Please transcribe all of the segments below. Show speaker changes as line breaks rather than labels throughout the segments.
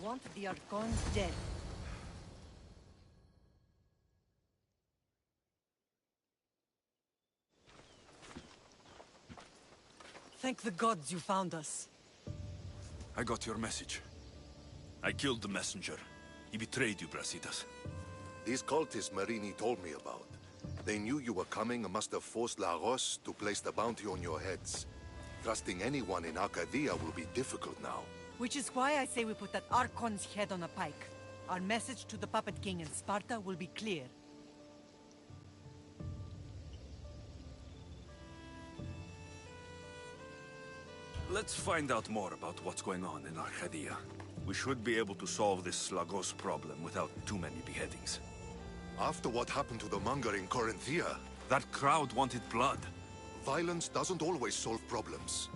want the Archons dead. Thank the gods you found us.
I got your message. I killed the messenger. He betrayed you, Brasidas.
These cultists Marini told me about. They knew you were coming and must have forced Lagos to place the bounty on your heads. Trusting anyone in Arcadia will be difficult now.
Which is why I say we put that Archon's head on a pike. Our message to the Puppet King in Sparta will be clear.
Let's find out more about what's going on in Arcadia. We should be able to solve this Lagos problem without too many beheadings.
After what happened to the monger in Corinthia,
That crowd wanted blood.
violence doesn't always solve problems.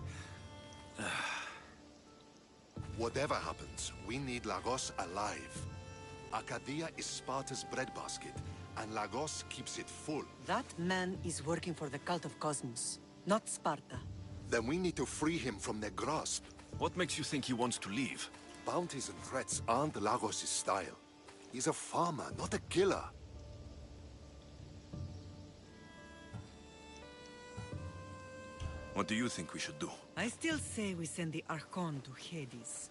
Whatever happens, we need Lagos alive. Arcadia is Sparta's breadbasket, and Lagos keeps it full.
That man is working for the cult of Cosmos, not Sparta.
Then we need to free him from their grasp.
What makes you think he wants to leave?
Bounties and threats aren't Lagos' style. He's a farmer, not a killer.
What do you think we should do?
I still say we send the Archon to Hades.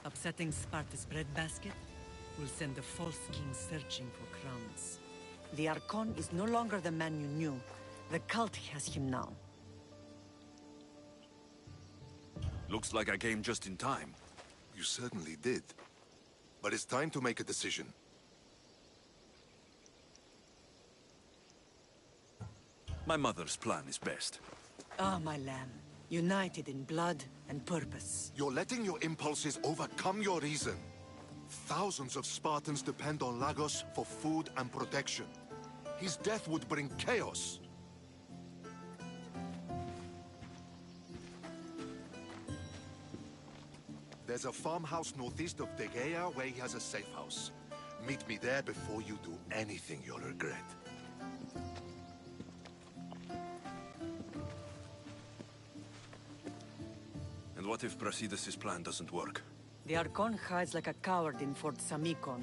Upsetting Sparta's breadbasket will send the false king searching for crumbs. The Archon is no longer the man you knew. The cult has him now.
Looks like I came just in time.
You certainly did. But it's time to make a decision.
My mother's plan is best.
Ah, my lamb. United in blood and purpose.
You're letting your impulses overcome your reason. Thousands of Spartans depend on Lagos for food and protection. His death would bring chaos. There's a farmhouse northeast of Tegea where he has a safe house. Meet me there before you do anything you'll regret.
And what if Brasidas' plan doesn't work?
The Archon hides like a coward in Fort Samikon.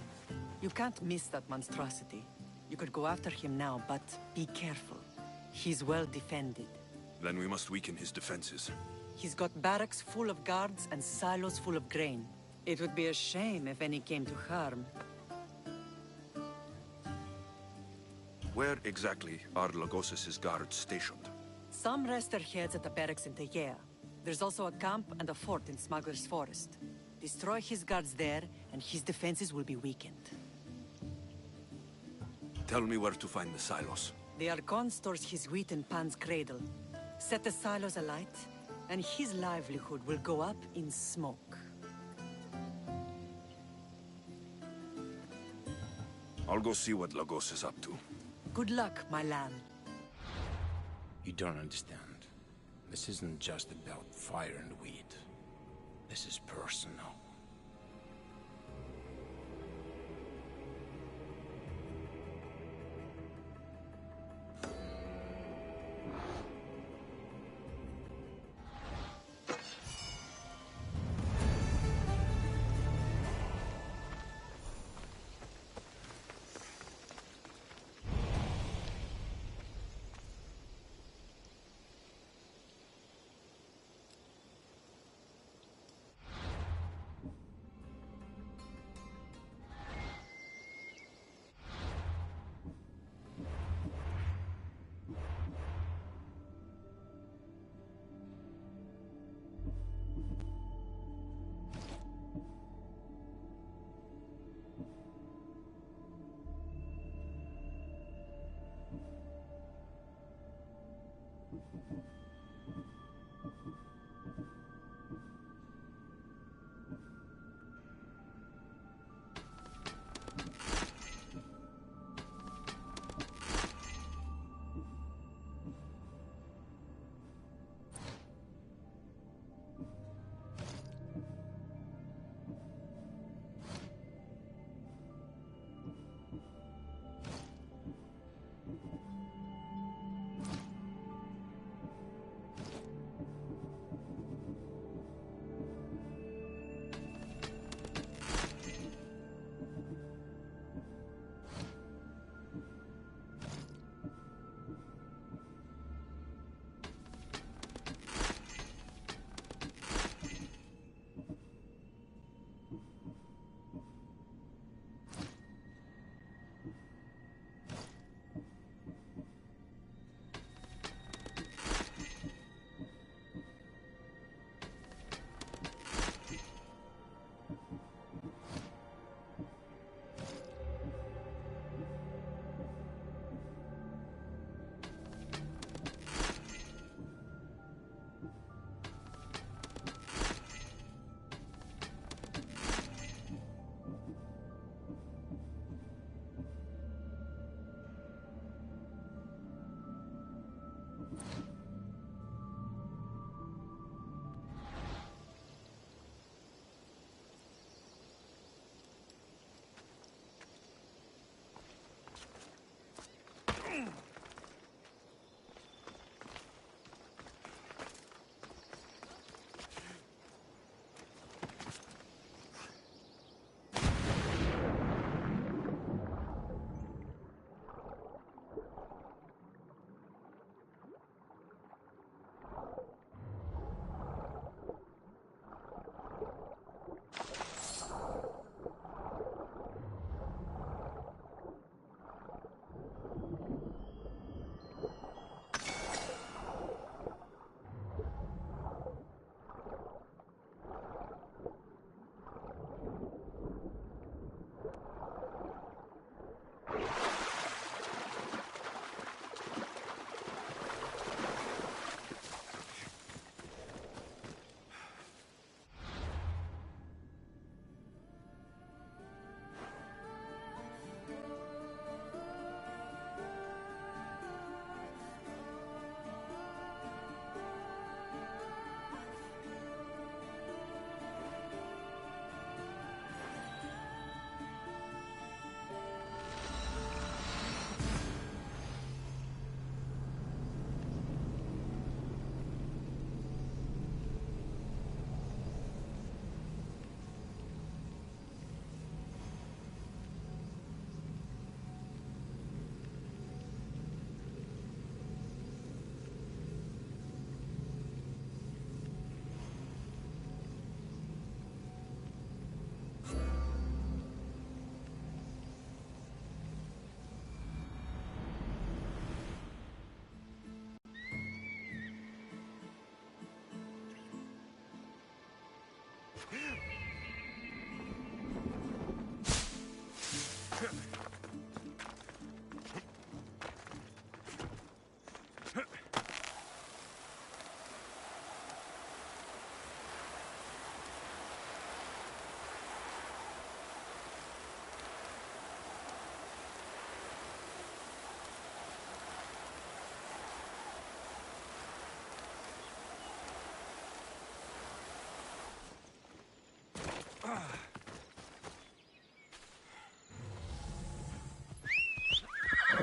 You can't miss that monstrosity. You could go after him now, but be careful. He's well defended.
Then we must weaken his defenses.
He's got barracks full of guards and silos full of grain. It would be a shame if any came to harm.
Where exactly are Lagos' guards stationed?
Some rest their heads at the barracks in Tegea. There's also a camp and a fort in Smuggler's Forest. Destroy his guards there, and his defenses will be weakened.
Tell me where to find the silos.
The Archon stores his wheat in Pan's cradle. Set the silos alight, and his livelihood will go up in smoke.
I'll go see what Lagos is up to.
Good luck, my lamb.
You don't understand. This isn't just about fire and weed. This is personal.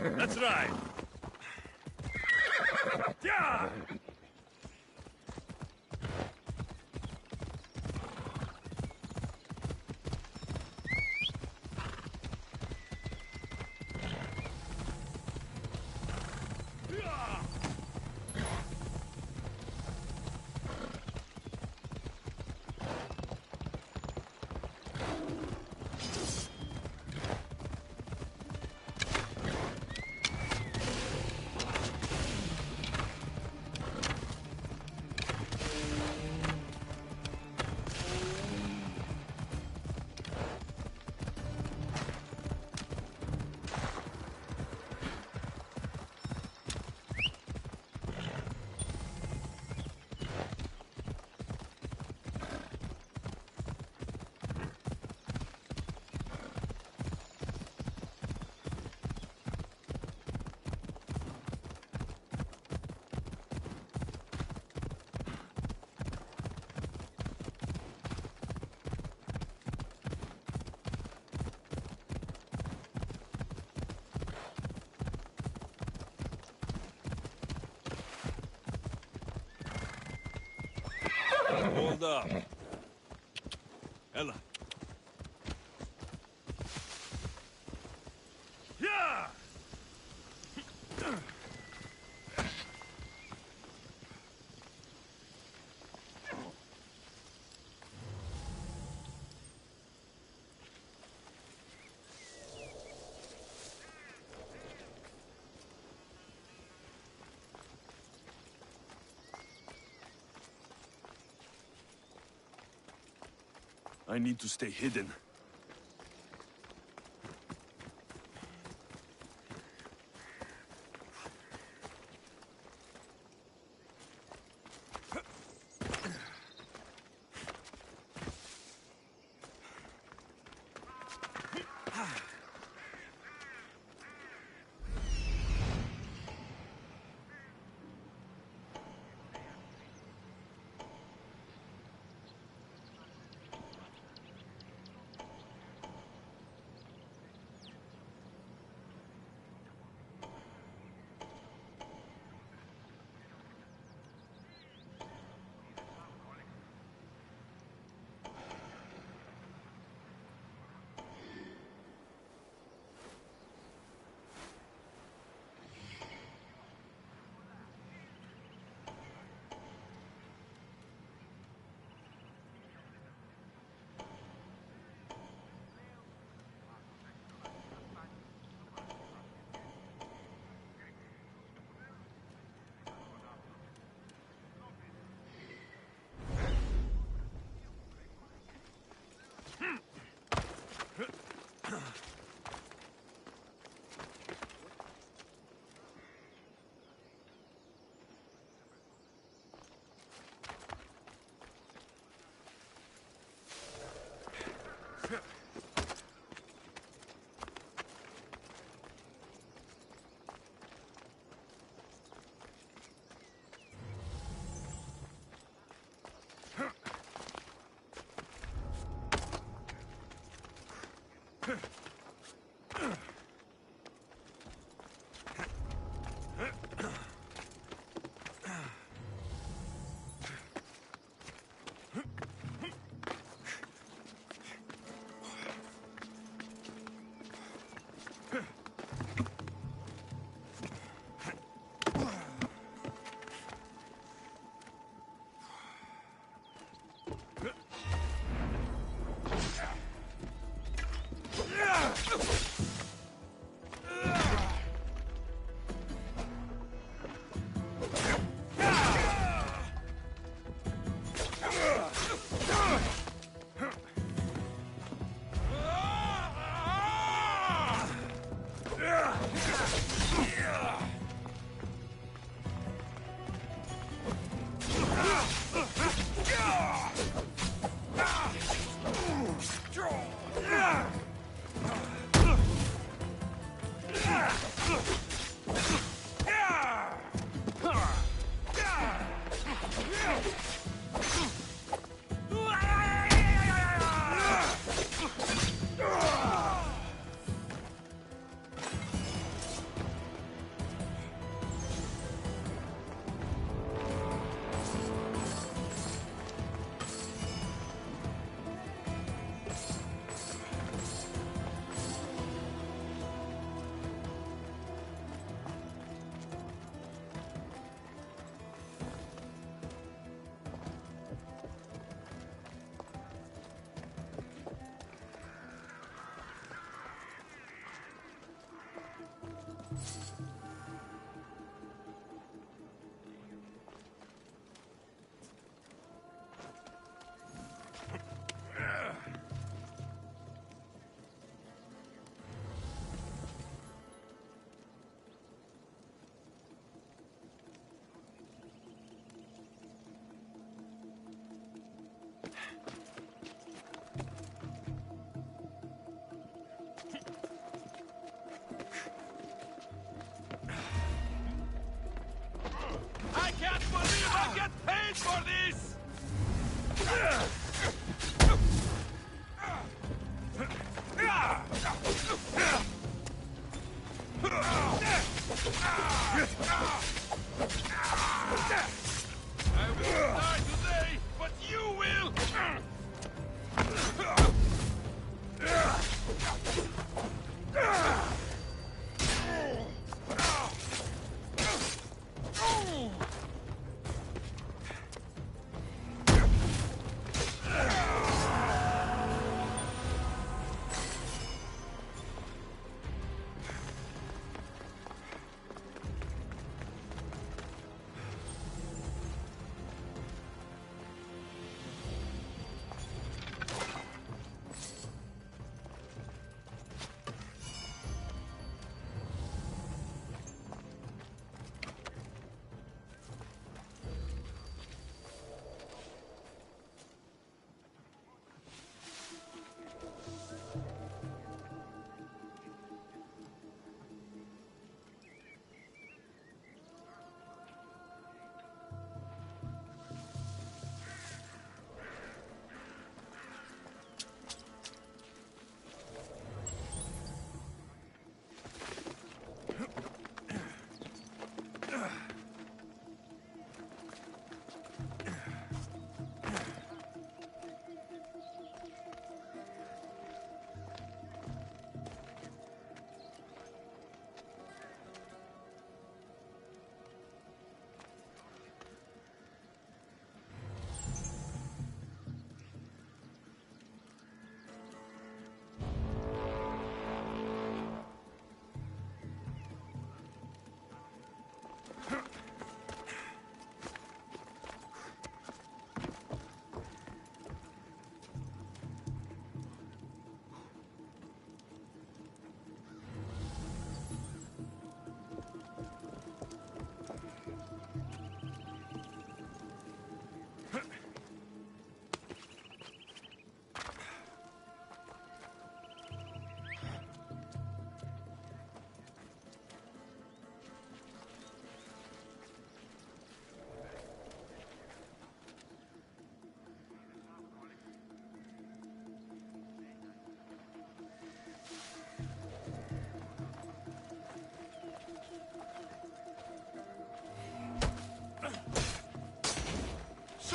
That's right. Yeah! Hold up. Ella. Yeah! I need to stay hidden.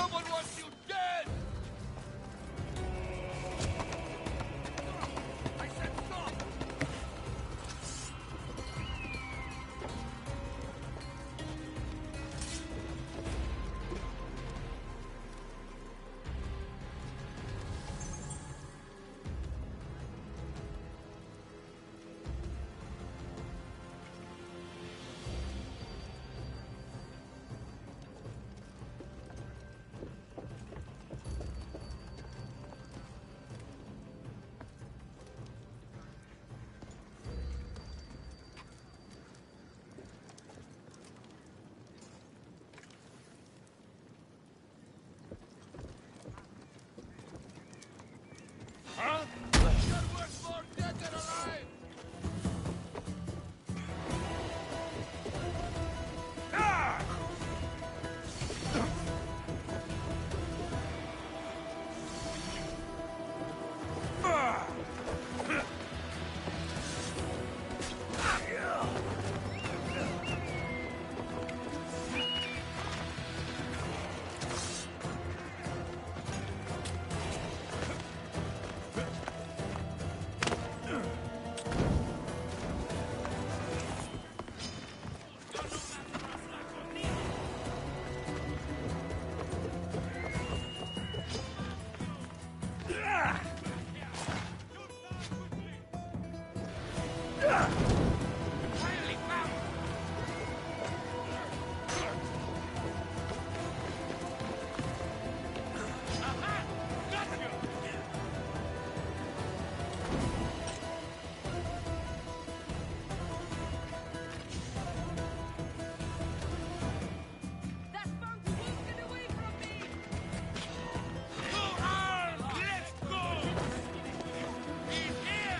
Someone wants you dead! I said stop! Huh? You're worth more dead than alive! Ah! Ah! Finally found! Aha! Got you!
That monkey won't get away from me!
Move on! Let's go! He's here!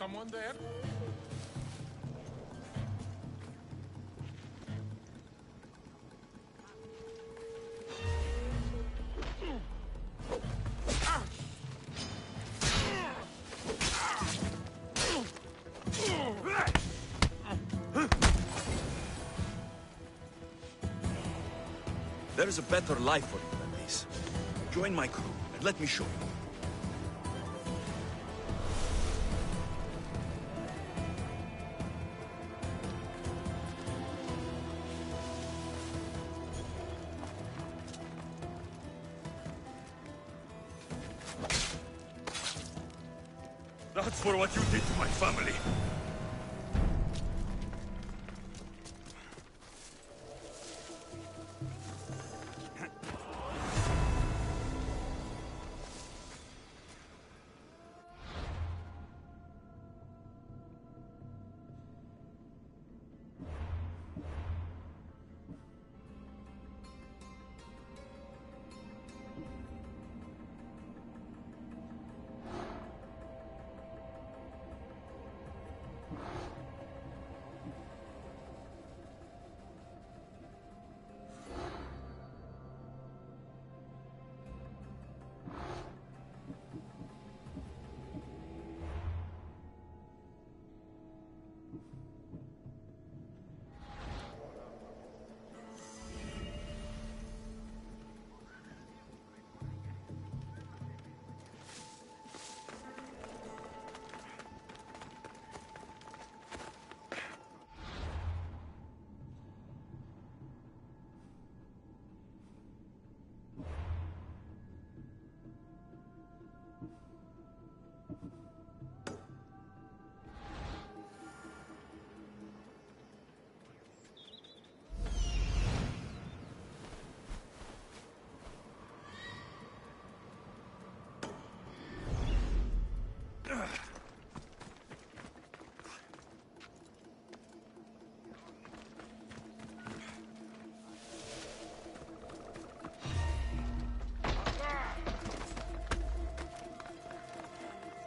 someone there?
There is a better life for you than this. Join my crew, and let me show you. That's for what you did to my family.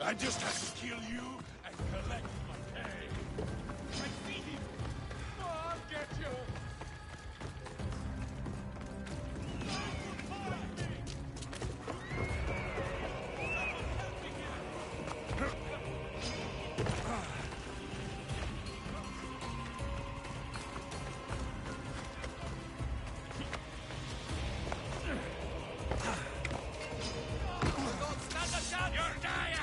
I just have to kill you and collect my pay. I see him. Oh, I'll get you. You're dying!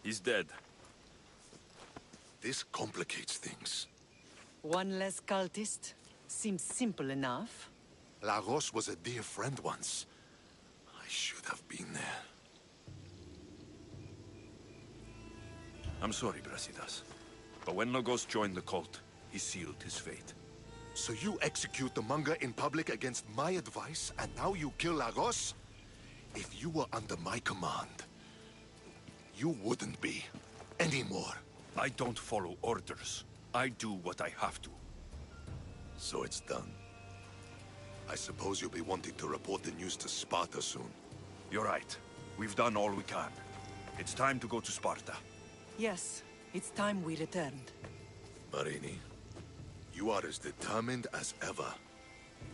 He's dead.
This complicates things.
One less cultist? Seems simple enough.
Lagos was a dear friend once. I should have been there.
I'm sorry, Brasidas. But when Lagos joined the cult, he sealed his fate.
So you execute the manga in public against my advice, and now you kill Lagos? If you were under my command, you wouldn't be anymore.
I don't follow orders. I do what I have to.
So it's done. I suppose you'll be wanting to report the news to Sparta soon.
You're right. We've done all we can. It's time to go to Sparta.
Yes, it's time we returned.
Marini, you are as determined as ever.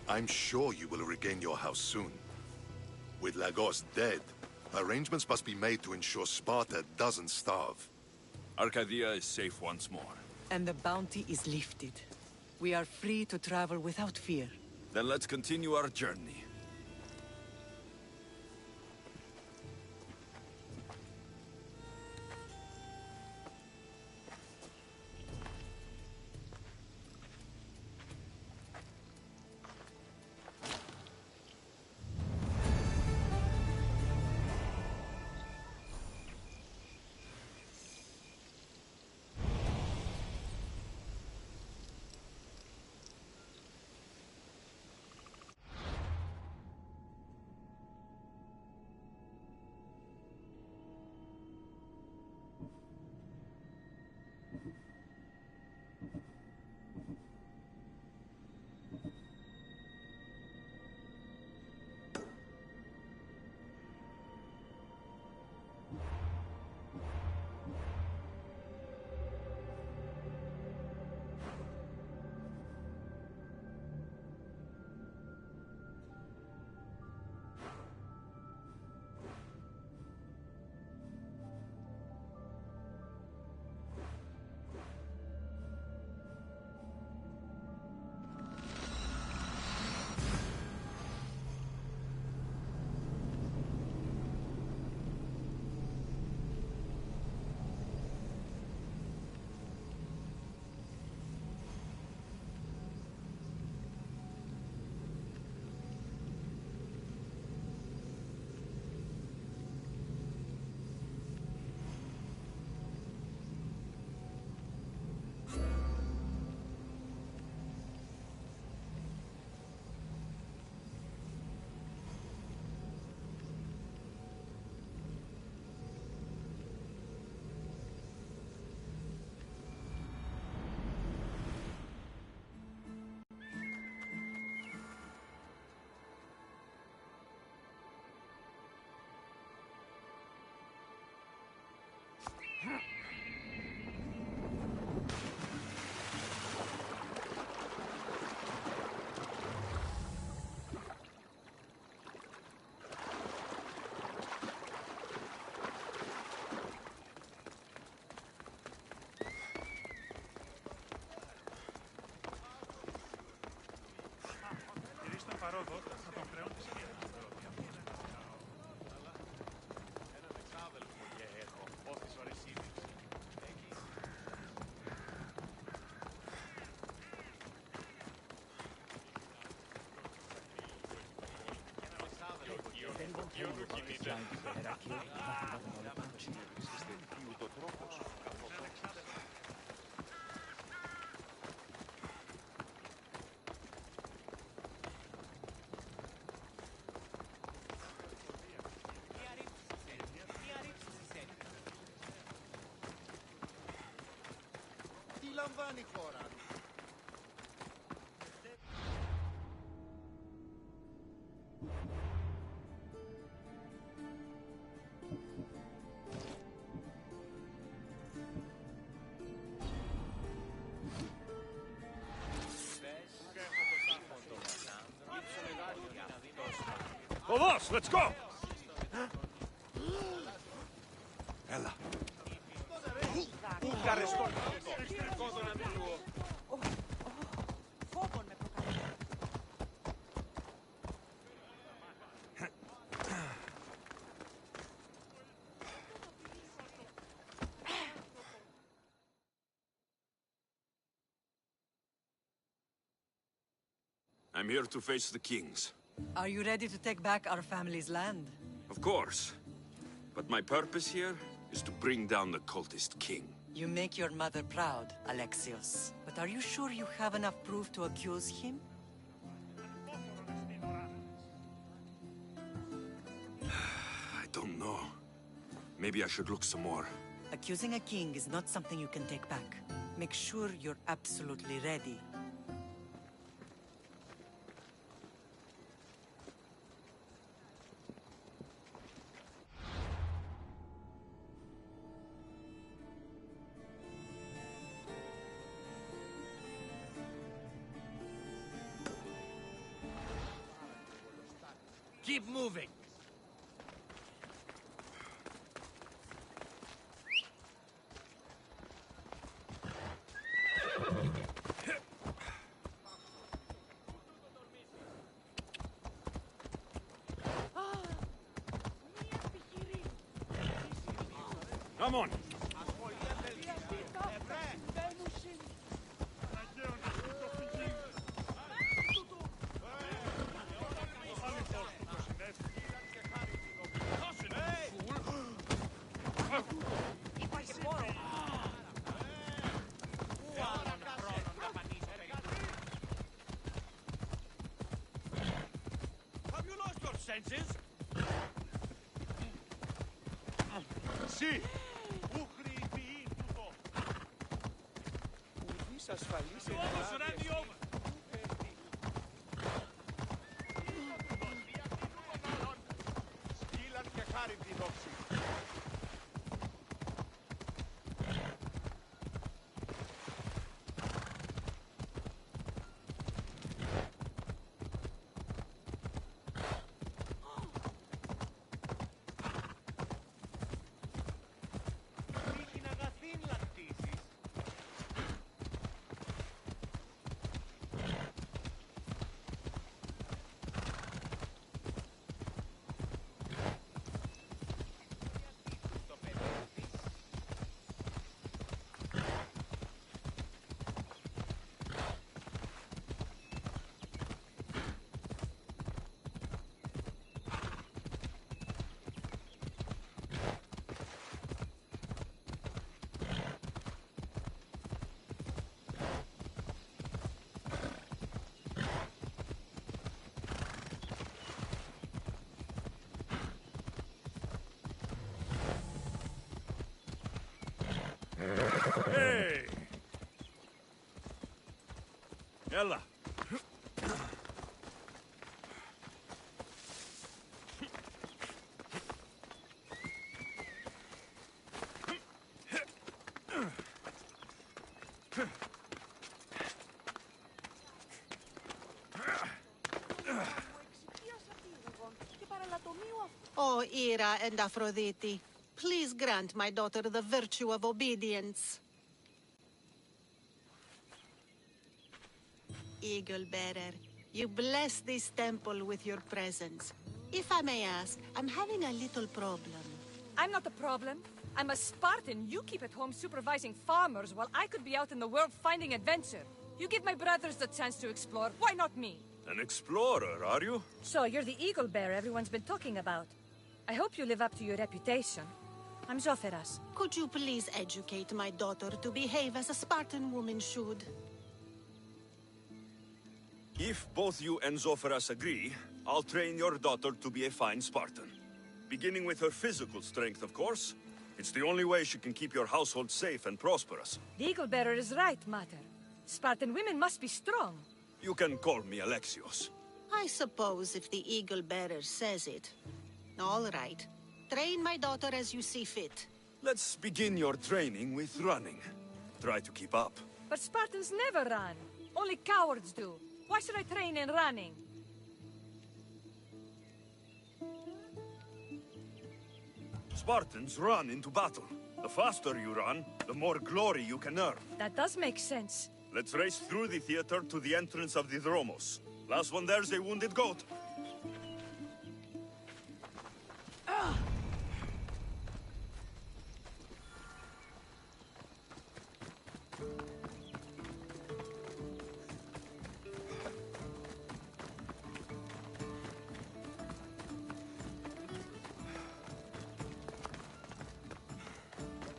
I'm sure you will regain your house soon. With Lagos dead, arrangements must be made to ensure Sparta doesn't starve.
Arcadia is safe once more.
And the bounty is lifted. We are free to travel without fear.
Then let's continue our journey.
Τι λαμβάνει η χώρα.
Todos, let's go! Έλα. I'm here to face the kings.
Are you ready to take back our family's land?
Of course. But my purpose here is to bring down the cultist king.
You make your mother proud, Alexios. But are you sure you have enough proof to accuse him?
I don't know. Maybe I should look some more.
Accusing a king is not something you can take back. Make sure you're absolutely ready.
Keep moving.
Come on.
Have you lost your senses? See! You almost ran me over! Hey! Ella.
Oh, Ira and Aphrodite, please grant my daughter the virtue of obedience. Eagle Bearer, you bless this temple with your presence. If I may ask, I'm having a little problem.
I'm not the problem. I'm a Spartan. You keep at home supervising farmers while I could be out in the world finding adventure. You give my brothers the chance to explore. Why not me?
An explorer, are you?
So you're the eagle bearer everyone's been talking about. I hope you live up to your reputation. I'm Zoferas.
Could you please educate my daughter to behave as a Spartan woman should?
If both you and Zoferas agree, I'll train your daughter to be a fine Spartan. Beginning with her physical strength, of course. It's the only way she can keep your household safe and prosperous.
The eagle bearer is right, Mater. Spartan women must be strong.
You can call me Alexios.
I suppose if the Eagle Bearer says it. All right. Train my daughter as you see fit.
Let's begin your training with running. Try to keep up.
But Spartans never run. Only cowards do. Why should I train in running?
Spartans run into battle. The faster you run, the more glory you can earn.
That does make sense.
Let's race through the theater to the entrance of the Dromos. Last one there's a wounded goat.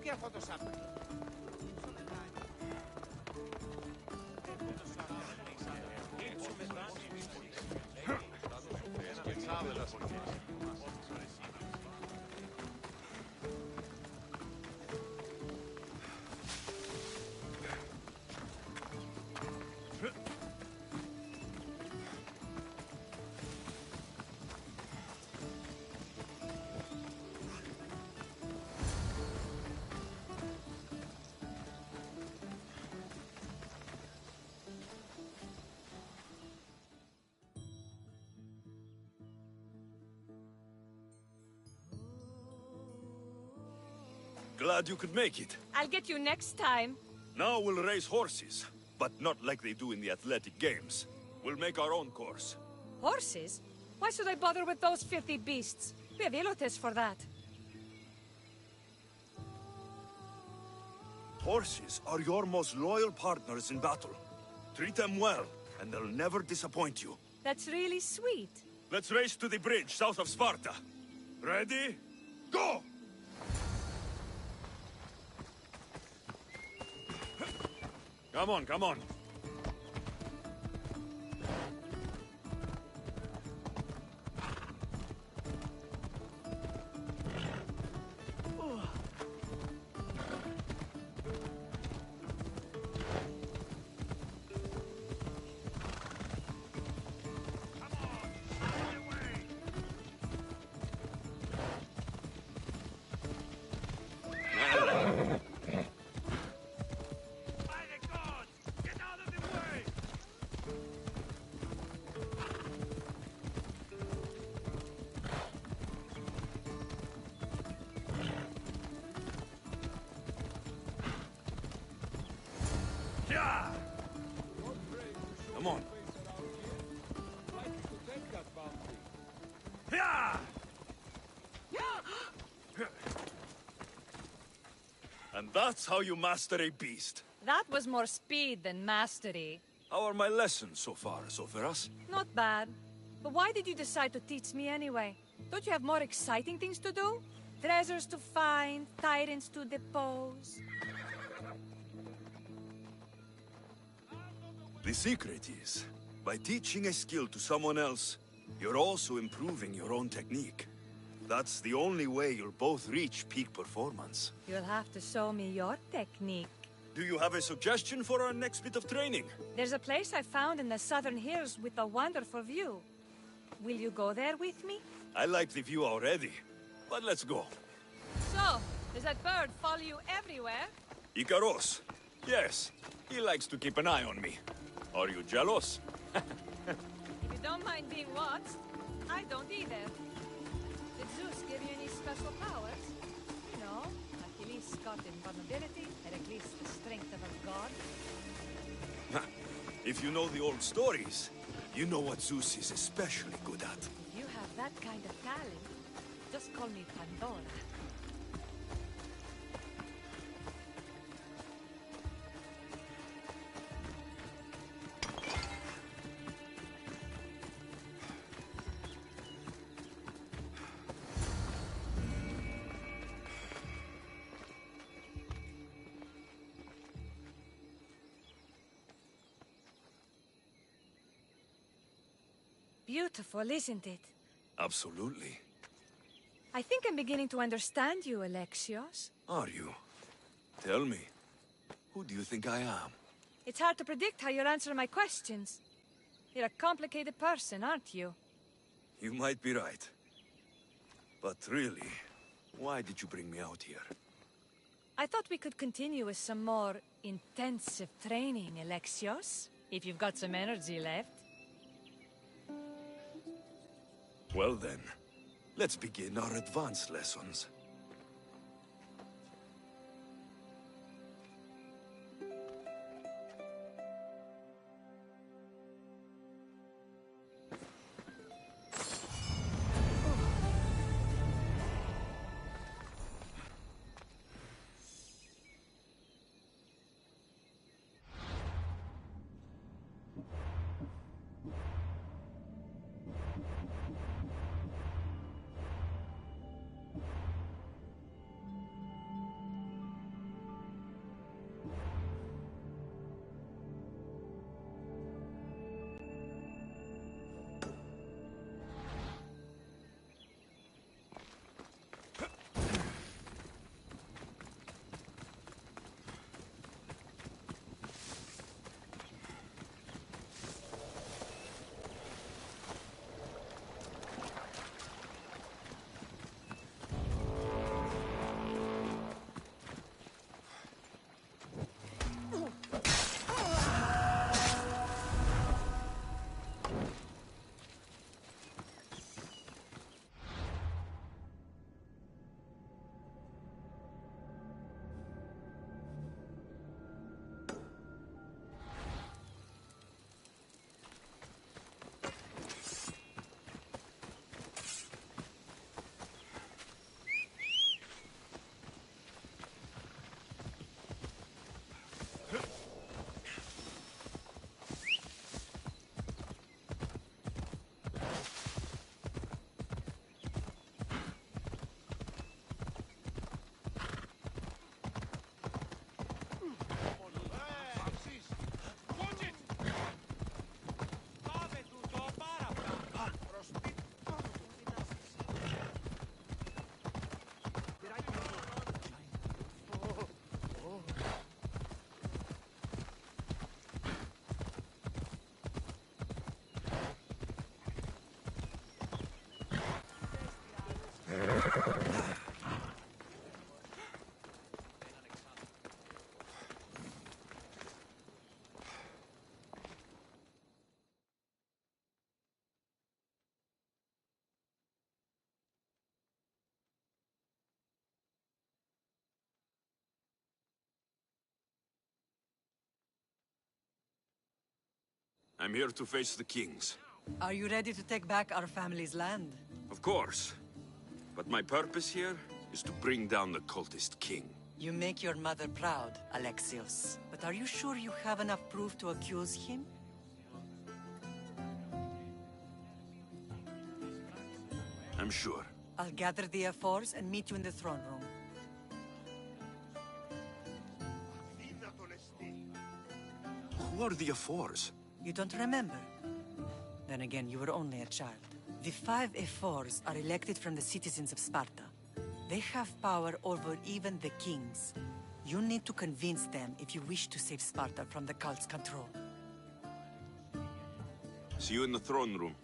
Και αυτό το σάπιο.
Glad you could make it.
I'll get you next time.
Now we'll race horses, but not like they do in the athletic games. We'll make our own course.
Horses? Why should I bother with those filthy beasts? We have Elotes for that.
Horses are your most loyal partners in battle. Treat them well, and they'll never disappoint you.
That's really sweet.
Let's race to the bridge south of Sparta. Ready? Go! Come on, come on. Come on. And that's how you master a beast.
That was more speed than mastery.
How are my lessons so far, Zoferas?
Not bad. But why did you decide to teach me anyway? Don't you have more exciting things to do? Treasures to find, tyrants to depose.
The secret is, by teaching a skill to someone else, you're also improving your own technique. That's the only way you'll both reach peak performance.
You'll have to show me your technique.
Do you have a suggestion for our next bit of training?
There's a place I found in the southern hills with a wonderful view. Will you go there with me?
I like the view already, but let's go.
So, does that bird follow you everywhere?
Ikaros. Yes, he likes to keep an eye on me. Are you jealous?
If you don't mind being watched, I don't either. Did Zeus give you any special powers? No, Achilles got invulnerability, Heracles the strength of a god.
If you know the old stories, you know what Zeus is especially good at.
If you have that kind of talent, just call me Pandora. Beautiful, isn't it?
Absolutely.
I think I'm beginning to understand you, Alexios.
Are you? Tell me, who do you think I am?
It's hard to predict how you'll answer my questions. You're a complicated person, aren't you?
You might be right. But really, why did you bring me out here?
I thought we could continue with some more intensive training, Alexios. If you've got some energy left.
Well then, let's begin our advanced lessons. I'm here to face the kings.
Are you ready to take back our family's land?
Of course. But my purpose here is to bring down the cultist king.
You make your mother proud, Alexios. But are you sure you have enough proof to accuse him?
I'm sure.
I'll gather the F4s and meet you in the throne room.
Who are the F4s?
You don't remember? Then again, you were only a child. The 5 F4s are elected from the citizens of Sparta. They have power over even the kings. You need to convince them if you wish to save Sparta from the cult's control.
See you in the throne room.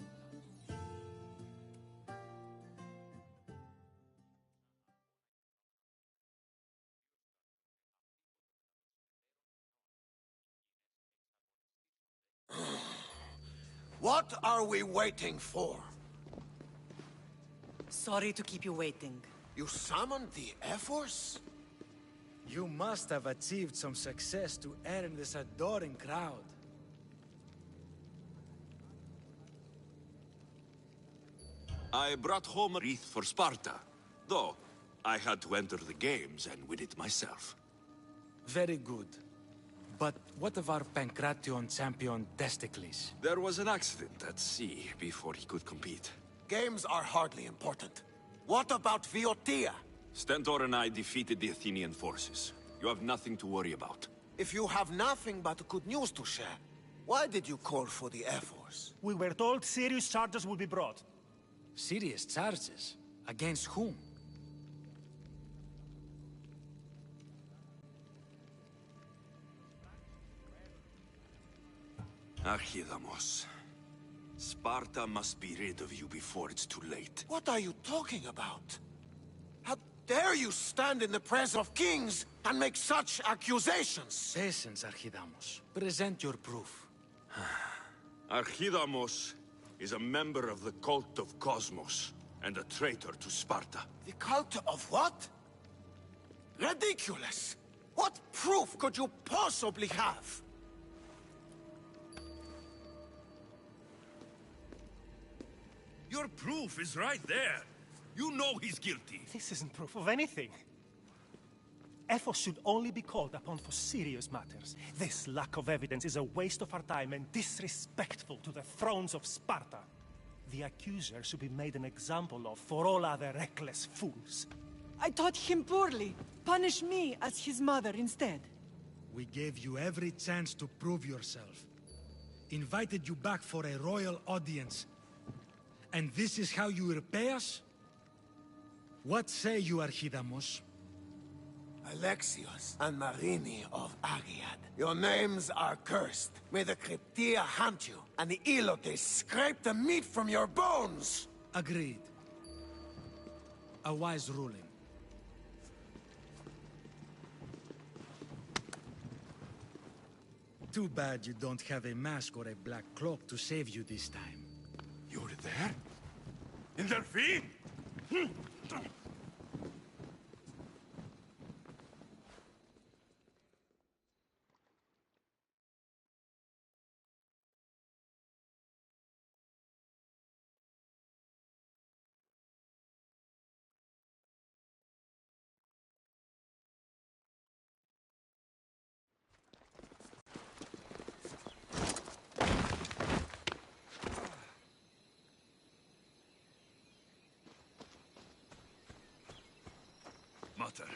What are we waiting for?
Sorry to keep you waiting.
You summoned the F-Force?
You must have achieved some success to earn this adoring crowd.
I brought home a wreath for Sparta, though I had to enter the games and win it myself.
Very good. But what of our Pancration champion Testicles?
There was an accident at sea before he could compete.
Games are hardly important. What about Viotia?
Stentor and I defeated the Athenian forces. You have nothing to worry about.
If you have nothing but good news to share, why did you call for the F-Force?
We were told serious charges will be brought.
Serious charges? Against whom?
Archidamos. Sparta must be rid of you before it's too late.
What are you talking about? How dare you stand in the presence of kings and make such accusations?
Patience, Archidamos. Present your proof.
Archidamos is a member of the cult of Cosmos and a traitor to Sparta.
The cult of what? Ridiculous! What proof could you possibly have?
Your proof is right there. You know he's guilty.
This isn't proof of anything. Ephos should only be called upon for serious matters. This lack of evidence is a waste of our time and disrespectful to the thrones of Sparta. The accuser should be made an example of for all other reckless fools.
I taught him poorly. Punish me as his mother instead.
We gave you every chance to prove yourself. Invited you back for a royal audience. And this is how you repay us? What say you, Archidamos?
Alexios and Marini of Agiad, your names are cursed. May the Cryptia hunt you, and the Ilotes scrape the meat from your bones!
Agreed. A wise ruling. Too bad you don't have a mask or a black cloak to save you this time.
You're there? In their feet? Mater,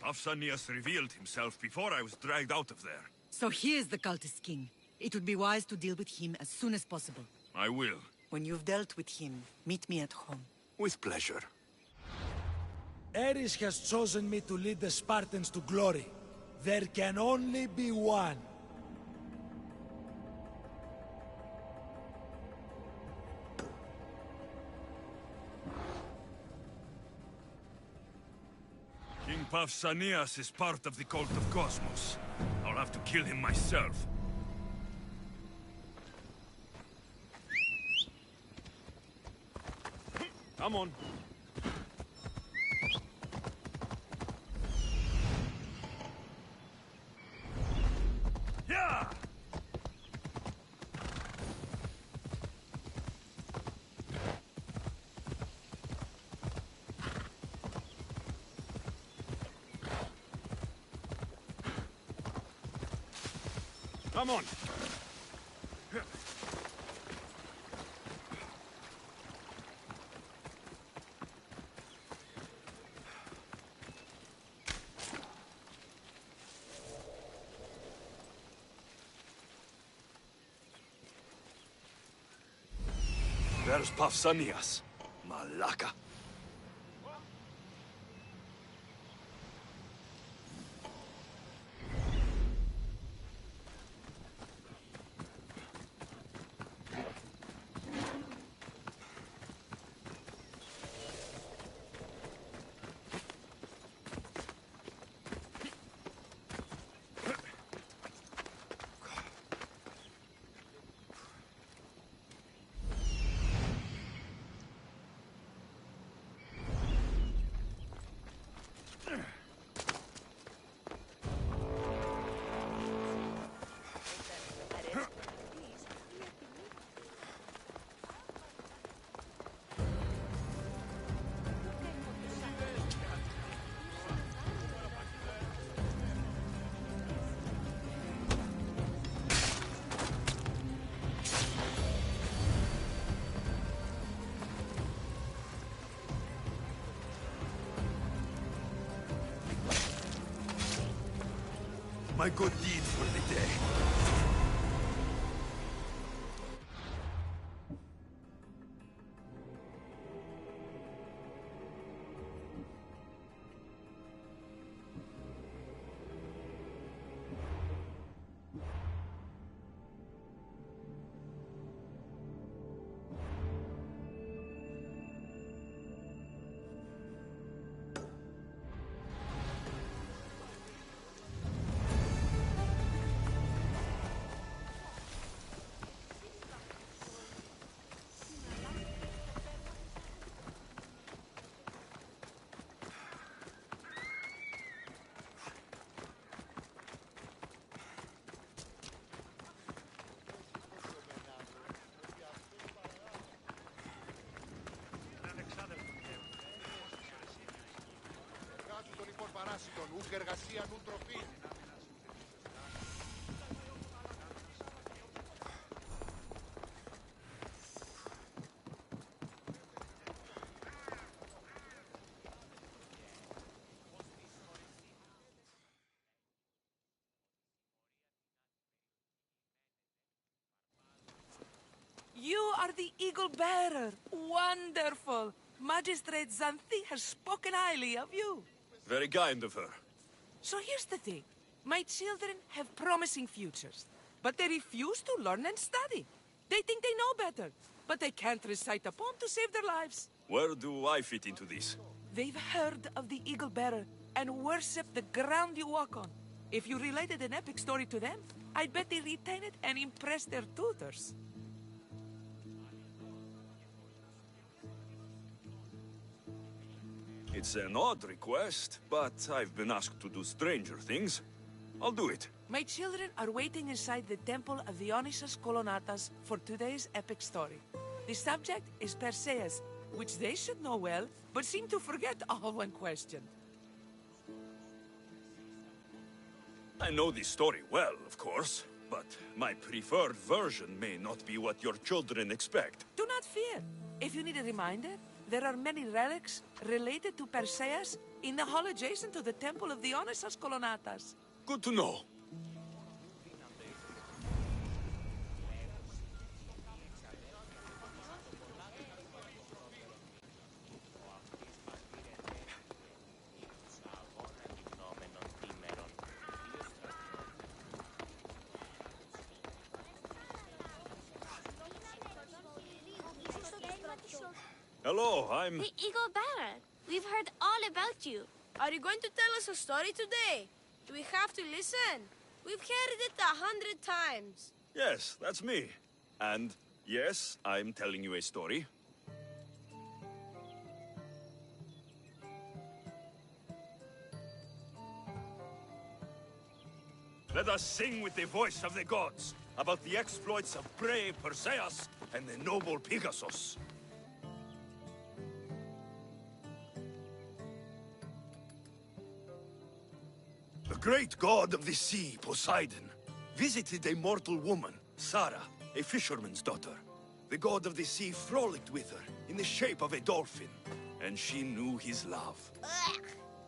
Pausanias revealed himself before I was dragged out of there.
So he is the cultist king. It would be wise to deal with him as soon as possible.
I will.
When you've dealt with him, meet me at home.
With pleasure.
Ares has chosen me to lead the Spartans to glory. There can only be one.
King Pausanias is part of the cult of Cosmos. I'll have to kill him myself.
Come on.
Yeah!
Come on. There's Pausanias. Malaka. My good deed for the day.
You are the Eagle Bearer. Wonderful. Magistrate Xanthi has spoken highly of you.
Very kind of her.
So here's the thing. My children have promising futures, but they refuse to learn and study. They think they know better, but they can't recite a poem to save their lives.
Where do I fit into this?
They've heard of the Eagle Bearer and worship the ground you walk on. If you related an epic story to them, I bet they retain it and impress their tutors.
It's an odd request, but I've been asked to do stranger things. I'll do it.
My children are waiting inside the temple of Dionysus Kolonatas for today's epic story. The subject is Perseus, which they should know well, but seem to forget all when questioned.
I know the story well, of course, but my preferred version may not be what your children expect.
Do not fear. If you need a reminder, there are many relics related to Perseus in the hall adjacent to the temple of Dionysus Kolonatas.
Good to know. Hello, I'm...
The Eagle Bearer. We've heard all about you.
Are you going to tell us a story today? Do we have to listen? We've heard it 100 times.
Yes, that's me. And yes, I'm telling you a story. Let us sing with the voice of the gods about the exploits of brave Perseus and the noble Pegasus. The great god of the sea, Poseidon, visited a mortal woman, Sarah, a fisherman's daughter. The god of the sea frolicked with her in the shape of a dolphin, and she knew his love.
Ugh.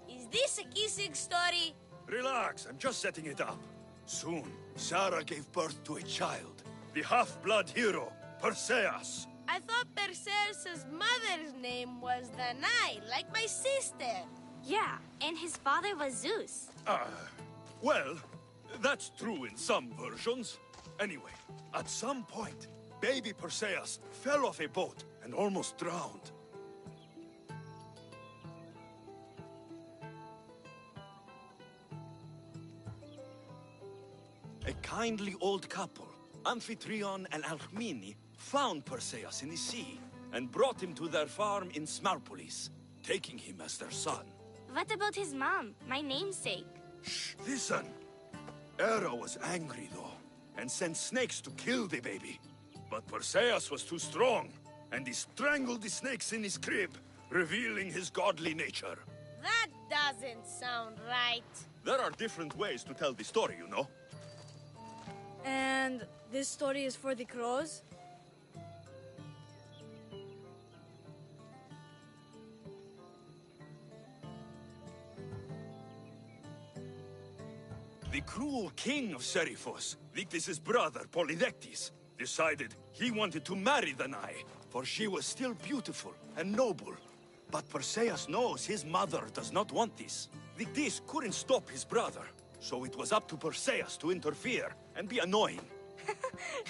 Is this a kissing story?
Relax, I'm just setting it up. Soon, Sarah gave birth to a child, the half-blood hero, Perseus.
I thought Perseus' mother's name was Danae, like my sister.
Yeah, and his father was Zeus.
Well, that's true in some versions. Anyway, at some point, baby Perseus fell off a boat and almost drowned. A kindly old couple, Amphitryon and Alcmene, found Perseus in the sea and brought him to their farm in Smarpolis, taking him as their son.
What about his mom, my namesake?
Shh, listen. Hera was angry, though, and sent snakes to kill the baby. But Perseus was too strong, and he strangled the snakes in his crib, revealing his godly nature.
That doesn't sound right.
There are different ways to tell the story, you know.
And this story is for the crows?
The cruel king of Seriphos, Dictys' brother Polydectes, decided he wanted to marry Danae, for she was still beautiful and noble. But Perseus knows his mother does not want this. Dictys couldn't stop his brother, so it was up to Perseus to interfere and be annoying.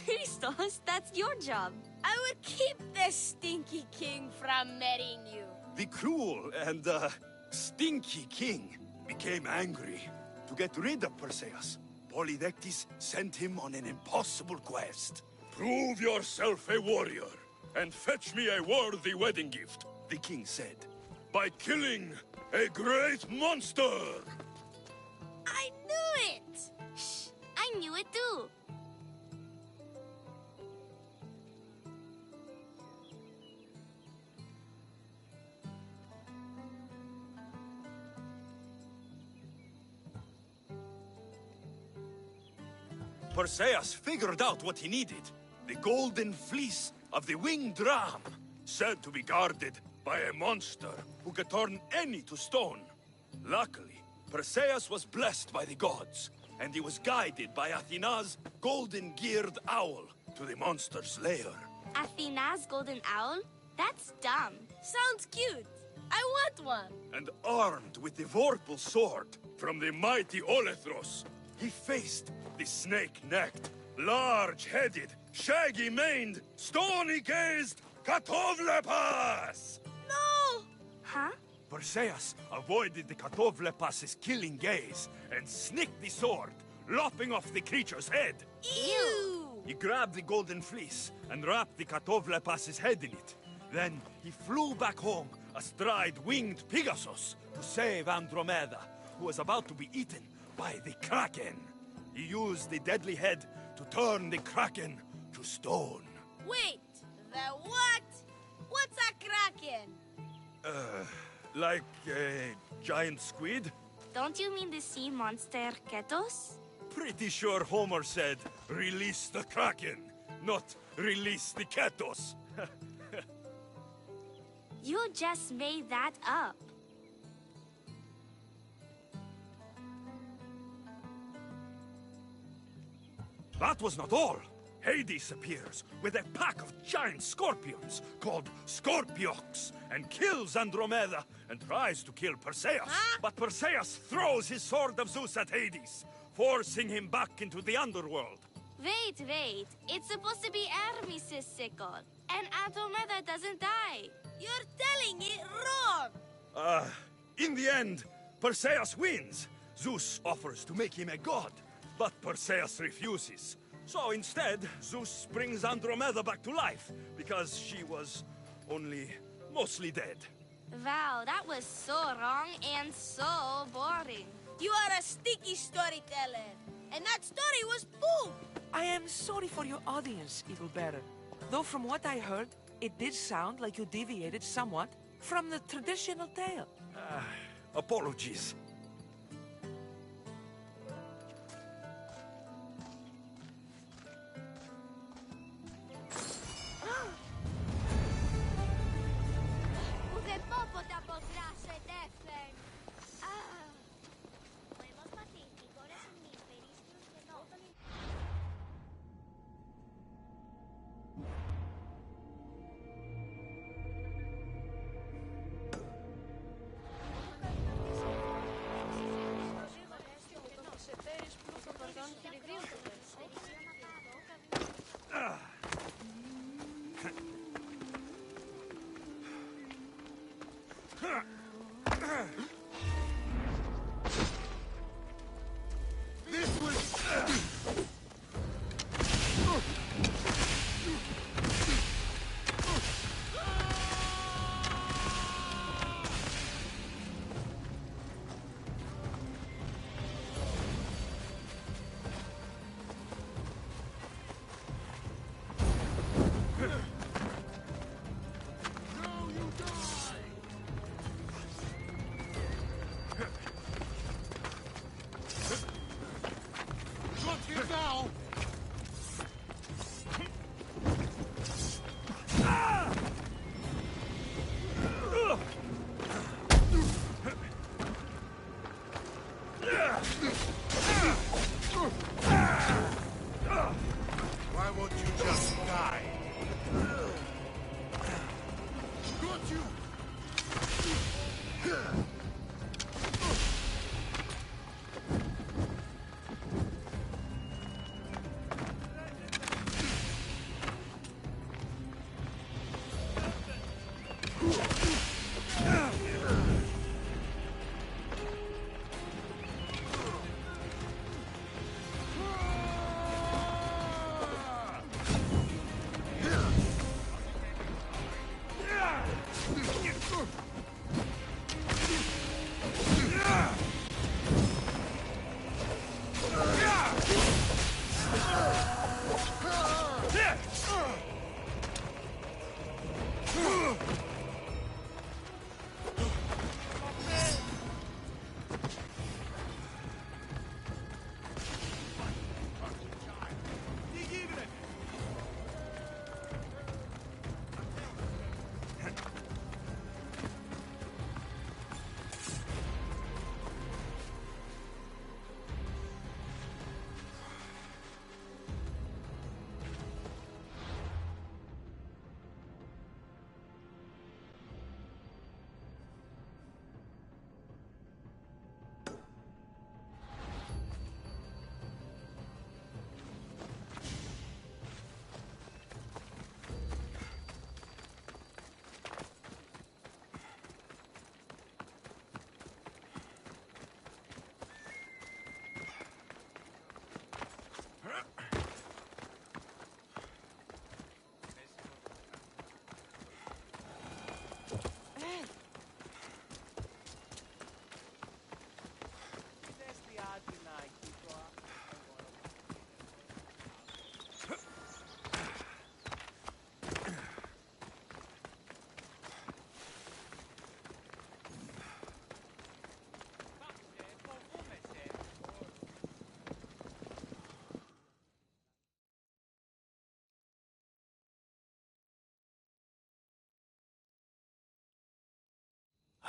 Christos, that's your job.
I would keep the stinky king from marrying you.
The cruel and, stinky king became angry. To get rid of Perseus, Polydectes sent him on an impossible quest. Prove yourself a warrior, and fetch me a worthy wedding gift, the king said, by killing a great monster!
I knew it!
Shh, I knew it too.
Perseus figured out what he needed. The golden fleece of the winged ram, said to be guarded by a monster who could turn any to stone. Luckily, Perseus was blessed by the gods, and he was guided by Athena's golden-geared owl to the monster's lair.
Athena's golden owl? That's dumb.
Sounds cute. I want one.
And armed with the vorpal sword from the mighty Olethros, he faced the snake-necked, large-headed, shaggy-maned, stony-gazed Katovlepas!
No!
Huh?
Perseus avoided the Katovlepas' killing gaze and snicked the sword, lopping off the creature's head.
Ew!
He grabbed the golden fleece and wrapped the Katovlepas' head in it. Then he flew back home astride winged Pegasus to save Andromeda, who was about to be eaten by the Kraken. He used the deadly head to turn the Kraken to stone.
Wait, the what? What's a kraken?
Like a giant squid?
Don't you mean the sea monster Ketos?
Pretty sure Homer said, release the Kraken, not release the Ketos.
You just made that up.
That was not all. Hades appears with a pack of giant scorpions called Scorpiox and kills Andromeda and tries to kill Perseus.
Huh?
But Perseus throws his sword of Zeus at Hades, forcing him back into the underworld.
Wait. It's supposed to be Hermes' sickle. And Andromeda doesn't die.
You're telling it wrong!
In the end, Perseus wins. Zeus offers to make him a god, but Perseus refuses. So instead, Zeus brings Andromeda back to life, because she was only mostly dead.
Wow, that was so wrong and so boring.
You are a sticky storyteller, and that story was poop!
I am sorry for your audience, Evil Bearer. Though from what I heard, it did sound like you deviated somewhat from the traditional tale.
Apologies.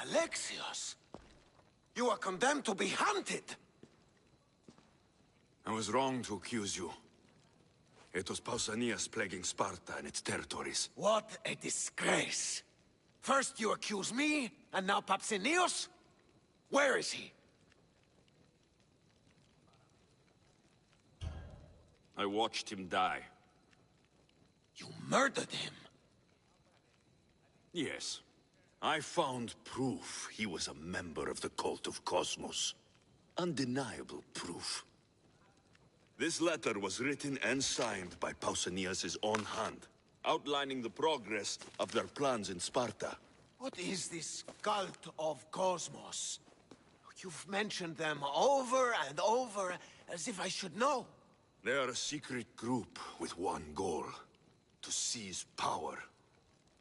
Alexios! You are condemned to be hunted!
I was wrong to accuse you. It was Pausanias plaguing Sparta and its territories.
What a disgrace! First you accuse me, and now Papsinios? Where is he?
I watched him die.
You murdered him?
Yes. I found proof he was a member of the cult of Cosmos. Undeniable proof. This letter was written and signed by Pausanias' own hand, outlining the progress of their plans in Sparta.
What is this cult of Cosmos? You've mentioned them over and over, as if I should know.
They are a secret group with one goal: to seize power.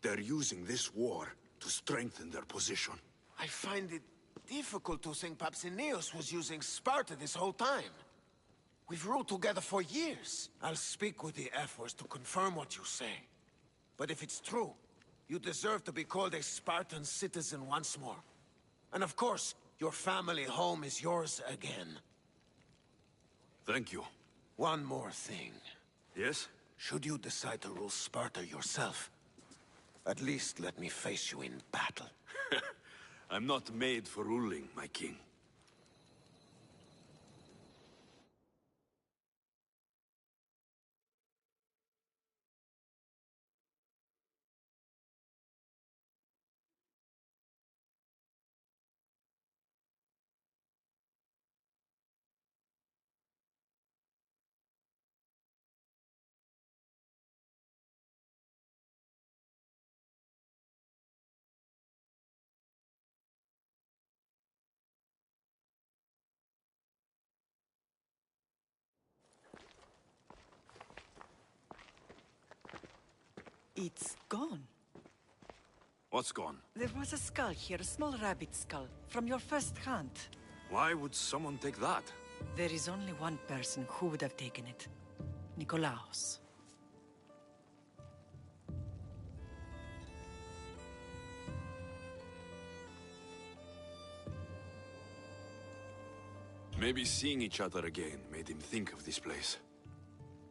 They're using this war to strengthen their position.
I find it difficult to think Papsinios was using Sparta this whole time. We've ruled together for years. I'll speak with the F-Force to confirm what you say. But if it's true, you deserve to be called a Spartan citizen once more. And of course, your family home is yours again.
Thank you.
One more thing.
Yes?
Should you decide to rule Sparta yourself, at least let me face you in battle.
I'm not made for ruling, my king.
It's gone.
What's gone?
There was a skull here, a small rabbit skull, from your first hunt.
Why would someone take that?
There is only one person who would have taken it. Nikolaos.
Maybe seeing each other again made him think of this place.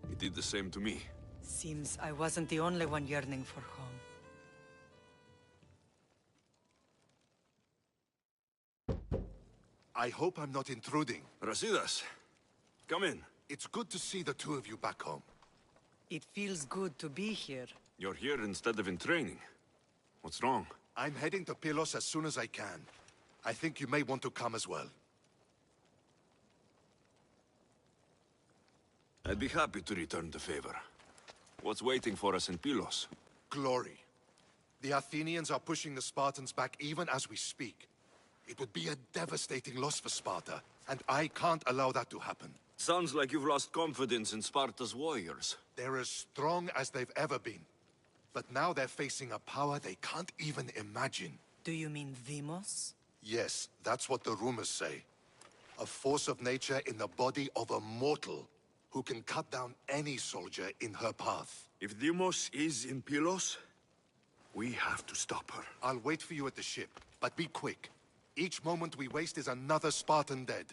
He did the same to me.
Seems I wasn't the only one yearning for home.
I hope I'm not intruding.
Rasidas, come in.
It's good to see the two of you back home.
It feels good to be here.
You're here instead of in training. What's wrong?
I'm heading to Pylos as soon as I can. I think you may want to come as well.
I'd be happy to return the favor. What's waiting for us in Pylos?
Glory. The Athenians are pushing the Spartans back even as we speak. It would be a devastating loss for Sparta, and I can't allow that to happen.
Sounds like you've lost confidence in Sparta's warriors.
They're as strong as they've ever been. But now they're facing a power they can't even imagine.
Do you mean Deimos?
Yes, that's what the rumors say. A force of nature in the body of a mortal who can cut down any soldier in her path.
If Deimos is in Pylos, we have to stop her.
I'll wait for you at the ship, but be quick. Each moment we waste is another Spartan dead.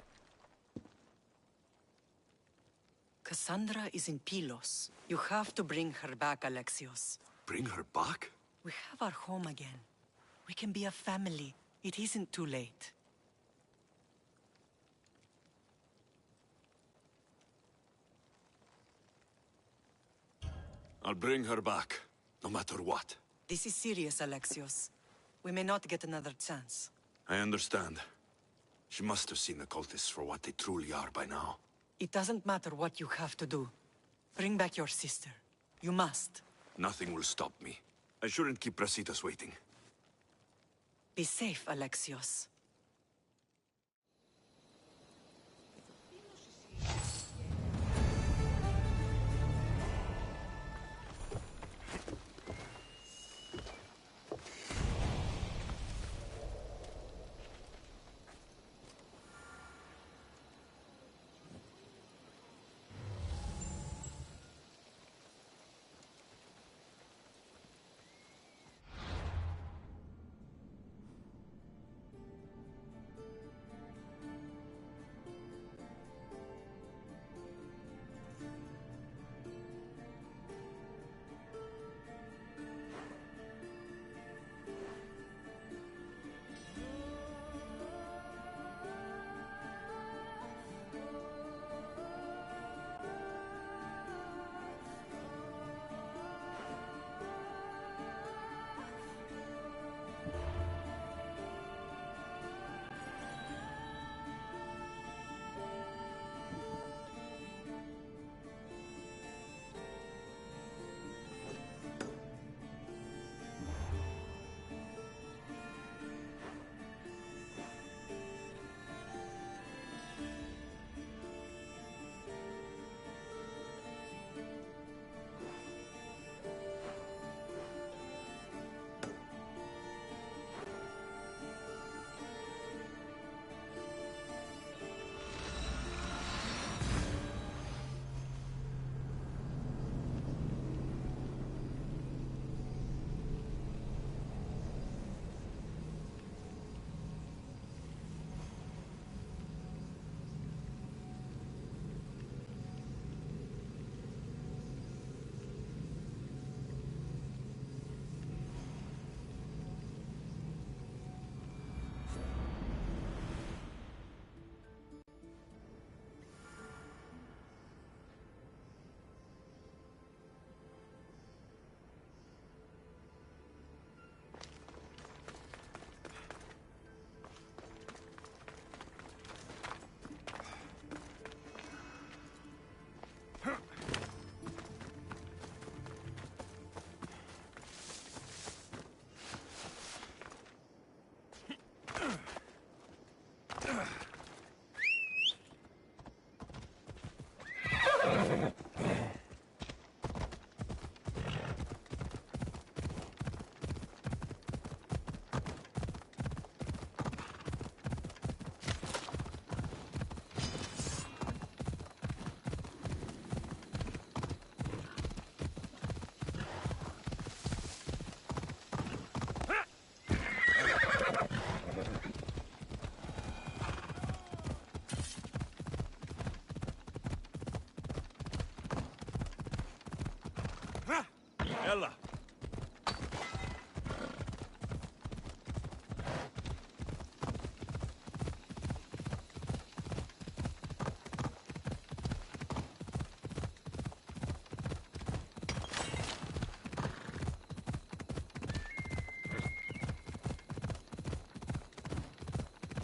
Cassandra is in Pylos. You have to bring her back, Alexios.
Bring her back?
We have our home again. We can be a family. It isn't too late.
I'll bring her back, no matter what.
This is serious, Alexios. We may not get another chance.
I understand. She must have seen the cultists for what they truly are by now.
It doesn't matter what you have to do. Bring back your sister. You must.
Nothing will stop me. I shouldn't keep Brasidas waiting.
Be safe, Alexios.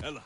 Ella.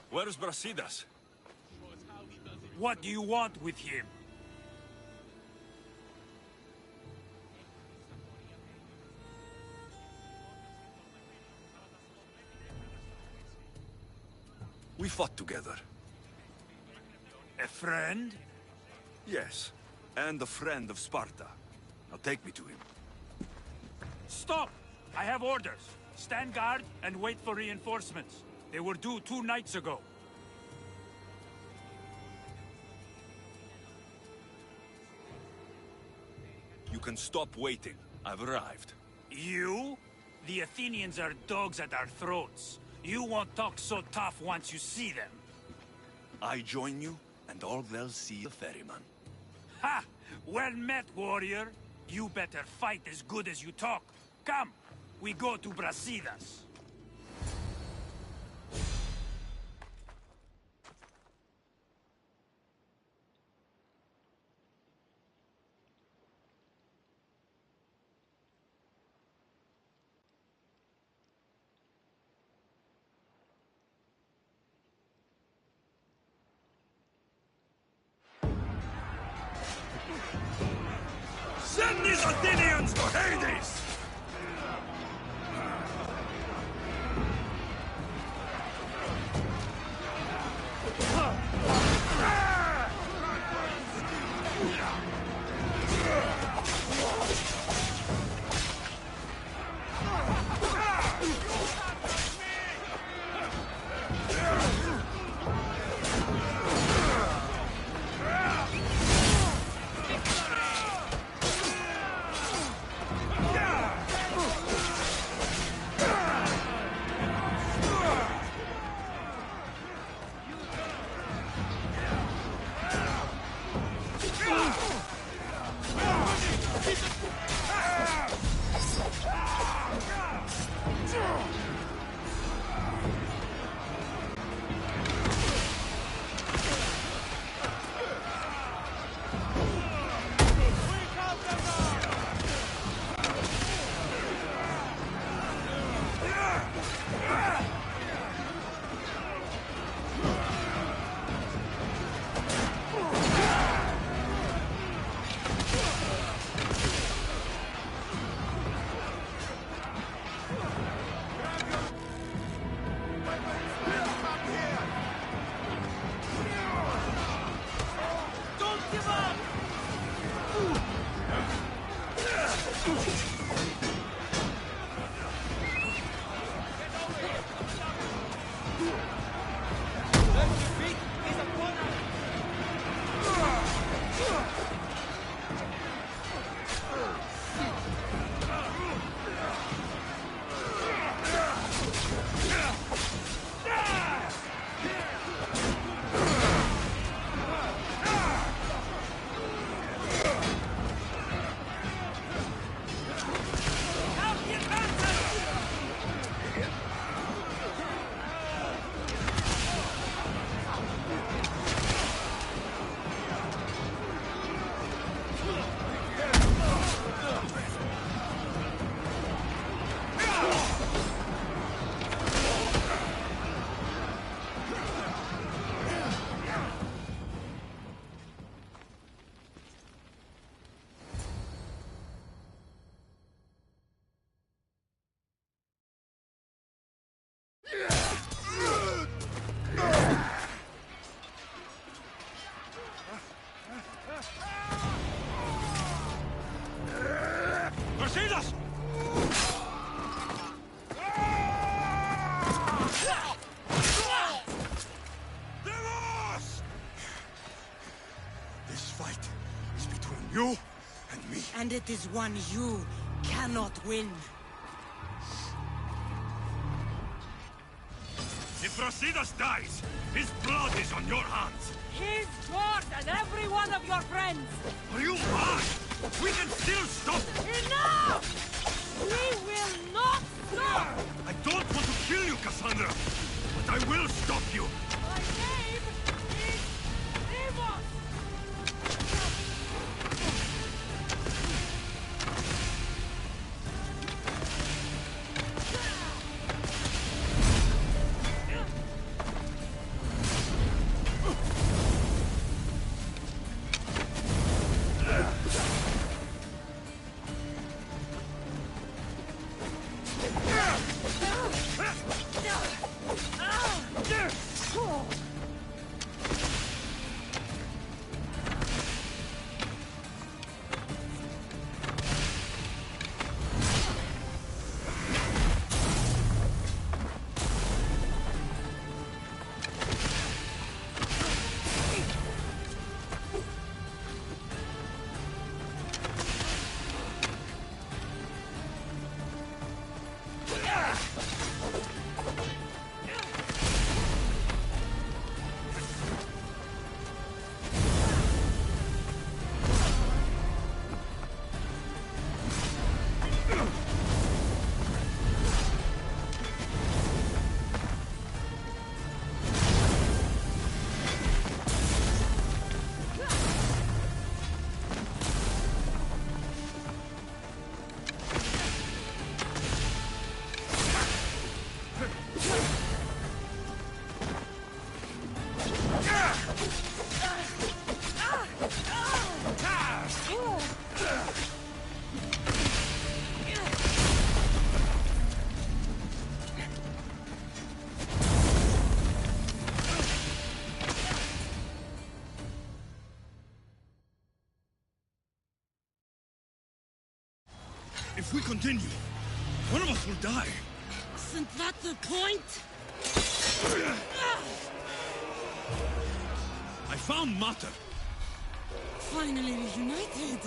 Where's Brasidas?
What do you want with him?
We fought together.
A friend?
Yes, and a friend of Sparta. Now take me to him.
Stop! I have orders. Stand guard and wait for reinforcements. They were due 2 nights ago.
You can stop waiting. I've arrived.
You? The Athenians are dogs at our throats. You won't talk so tough once you see them.
I join you, and all they'll see the ferryman.
Ha! Well met, warrior. You better fight as good as you talk. Come, we go to Brasidas.
Send these Athenians to Hades!
And it is one you cannot win.
If Brasidas dies, his blood is on your hands!
His yours and every one of your friends!
Are you mad? We can still stop!
Enough! We will not stop!
I don't want to kill you, Cassandra, but I will stop you!
My name is Amos!
If we continue, one of us will die.
Isn't that the point?
I found Mater.
Finally reunited,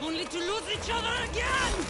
only to lose each other again!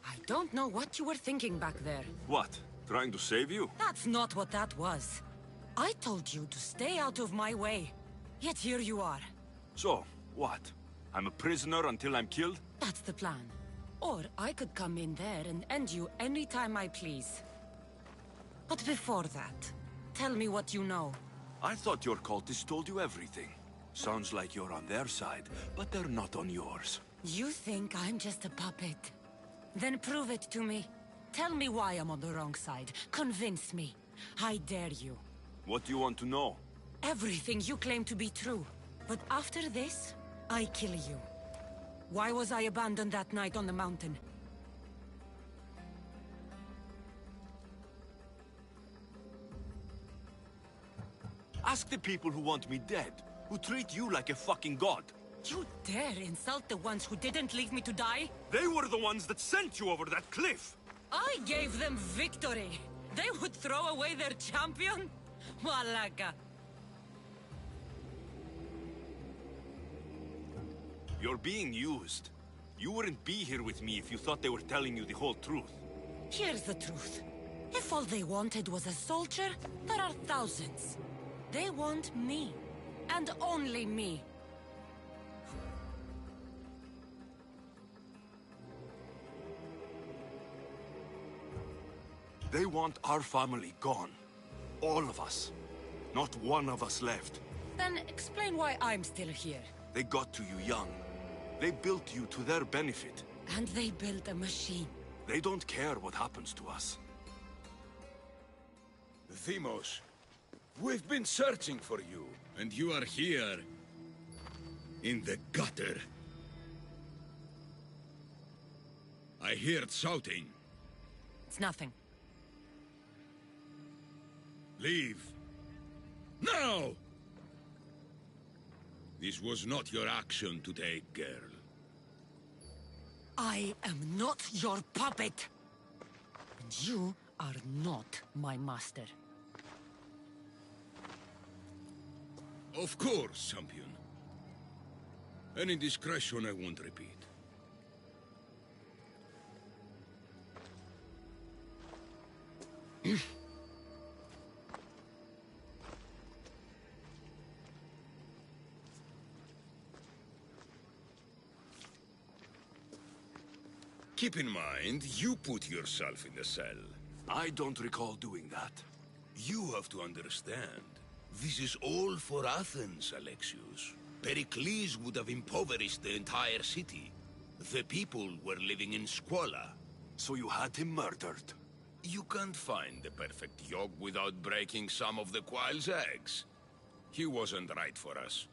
I don't know what you were thinking back there.
What? Trying to save you?
That's not what that was. I told you to stay out of my way. Yet here you are.
So, what? I'm a prisoner until I'm killed?
That's the plan. Or I could come in there and end you anytime I please. But before that, tell me what you know.
I thought your cultists told you everything. Sounds like you're on their side, but they're not on yours.
You think I'm just a puppet? Then prove it to me. Tell me why I'm on the wrong side. Convince me. I dare you.
What do you want to know?
Everything you claim to be true. But after this, I kill you. Why was I abandoned that night on the mountain?
Ask the people who want me dead, who treat you like a fucking god.
You dare insult the ones who didn't leave me to die?
They were the ones that sent you over that cliff!
I gave them victory! They would throw away their champion? Malaka.
You're being used. You wouldn't be here with me if you thought they were telling you the whole truth.
Here's the truth. If all they wanted was a soldier, there are thousands. They want me. And only me.
They want our family gone. All of us. Not one of us left.
Then explain why I'm still here.
They got to you young. They built you to their benefit.
And they built a machine.
They don't care what happens to us.
Themos, we've been searching for you, and you are here. In the gutter. I heard shouting.
It's nothing.
Leave. Now! This was not your action to take, girl.
I am not your puppet. And you are not my master.
Of course, champion. Any indiscretion I won't repeat. Keep in mind, you put yourself in the cell.
I don't recall doing that.
You have to understand. This is all for Athens, Alexios. Pericles would have impoverished the entire city. The people were living in squalor.
So you had him murdered?
You can't find the perfect yolk without breaking some of the quail's eggs. He wasn't right for us.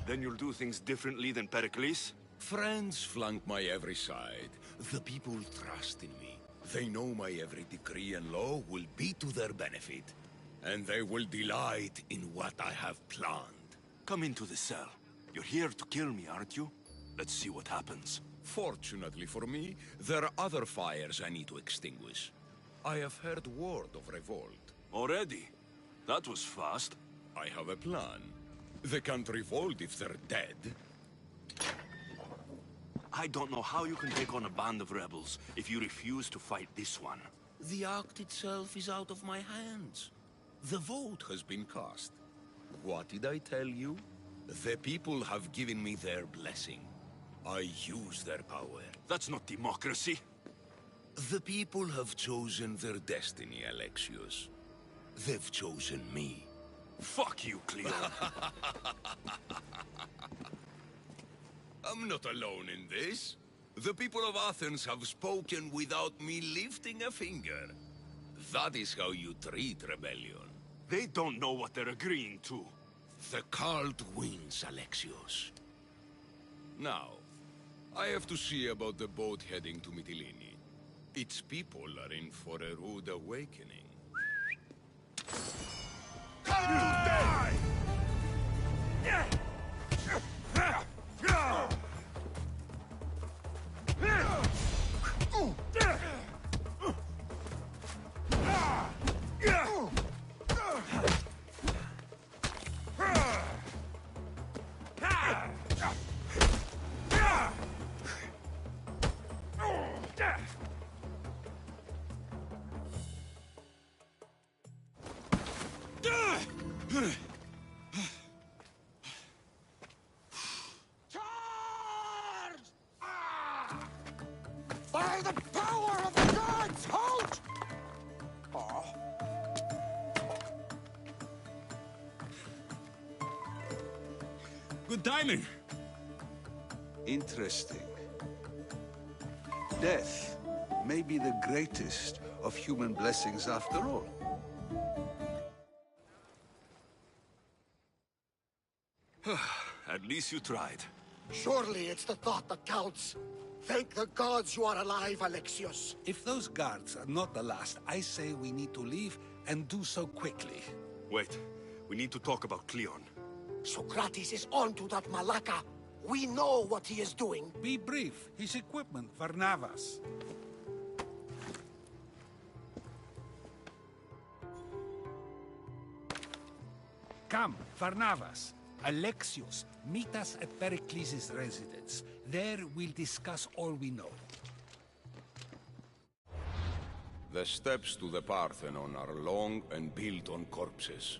Then you'll do things differently than Pericles?
Friends flank my every side. The people trust in me. They know my every decree and law will be to their benefit. And they will delight in what I have planned.
Come into the cell. You're here to kill me, aren't you? Let's see what happens.
Fortunately for me, there are other fires I need to extinguish. I have heard word of revolt.
Already? That was fast.
I have a plan. They can't revolt if they're dead.
I don't know how you can take on a band of rebels if you refuse to fight this one.
The act itself is out of my hands. The vote has been cast. What did I tell you? The people have given me their blessing. I use their power.
That's not democracy.
The people have chosen their destiny, Alexios. They've chosen me.
Fuck you, Cleo.
I'm not alone in this. The people of Athens have spoken without me lifting a finger. That is how you treat rebellion.
They don't know what they're agreeing to.
The cult wins, Alexios. Now, I have to see about the boat heading to Mytilene. Its people are in for a rude awakening.
Die!
By the power of the gods, halt!
Good timing. Interesting. Death may be the greatest of human blessings after all.
At least you tried.
Surely it's the thought that counts. Thank the gods you are alive, Alexios.
If those guards are not the last, I say we need to leave and do so quickly.
Wait, we need to talk about Cleon.
Socrates is onto that Malaka. We know what he is doing.
Be brief. His equipment, Varnavas. Come, Varnavas. Alexios, meet us at Pericles' residence. There we'll discuss all we know.
The steps to the Parthenon are long and built on corpses.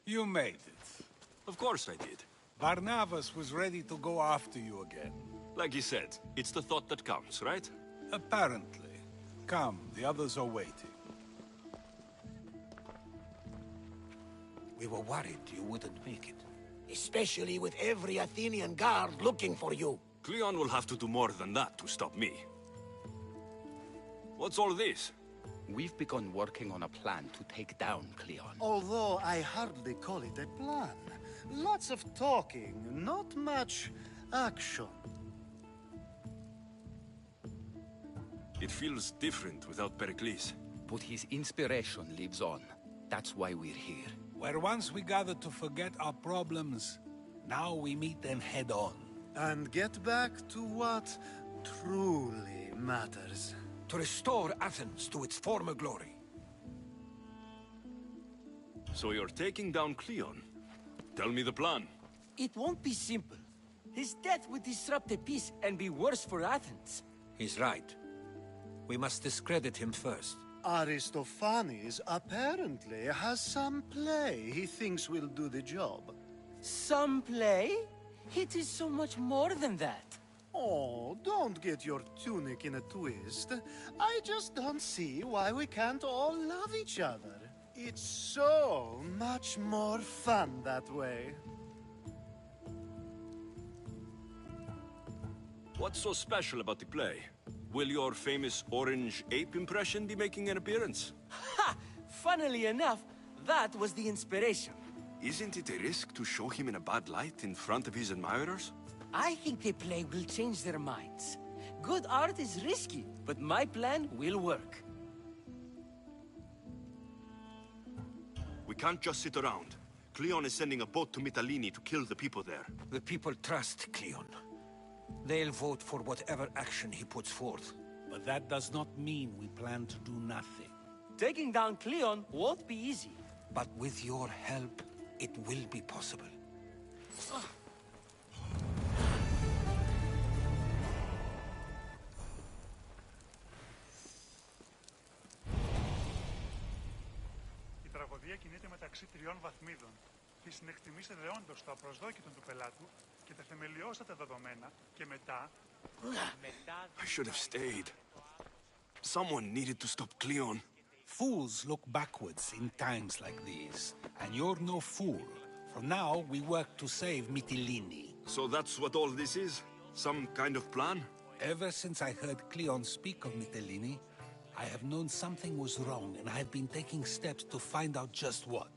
You made it.
Of course I did.
Barnabas was ready to go after you again.
Like he said, it's the thought that counts, right?
Apparently. Come, the others are waiting.
We were worried you wouldn't make it. Especially with every Athenian guard looking for you.
Cleon will have to do more than that to stop me. What's all this?
We've begun working on a plan to take down Cleon.
Although I hardly call it a plan. Lots of talking, not much action.
It feels different without Pericles.
But his inspiration lives on. That's why we're here.
Where once we gathered to forget our problems, now we meet them head on.
And get back to what truly matters.
To restore Athens to its former glory.
So you're taking down Cleon? Tell me the plan.
It won't be simple. His death would disrupt the peace and be worse for Athens.
He's right. We must discredit him first.
Aristophanes apparently has some play he thinks will do the job.
Some play? It is so much more than that.
Oh, don't get your tunic in a twist. I just don't see why we can't all love each other. It's so much more fun that way.
What's so special about the play? Will your famous orange ape impression be making an appearance?
Ha! Funnily enough, that was the inspiration.
Isn't it a risk to show him in a bad light in front of his admirers?
I think the play will change their minds. Good art is risky, but my plan will work.
We can't just sit around. Cleon is sending a boat to Mytilene to kill the people there.
The people trust Cleon. They'll vote for whatever action he puts forth.
But that does not mean we plan to do nothing.
Taking down Cleon won't be easy.
But with your help, it will be possible.
Η τραγωδία κινείται μεταξύ τριών βαθμίδων. Τη συνεκτιμήσετε όντως το απροσδόκητο του πελάτου και τα θεμελιώσατε δεδομένα και μετά...
I should have stayed. Someone needed to stop Cleon.
Fools look backwards in times like these, and you're no fool. For now, we work to save Mytilene.
So that's what all this is? Some kind of plan?
Ever since I heard Cleon speak of Mytilene, I have known something was wrong, and I have been taking steps to find out just what.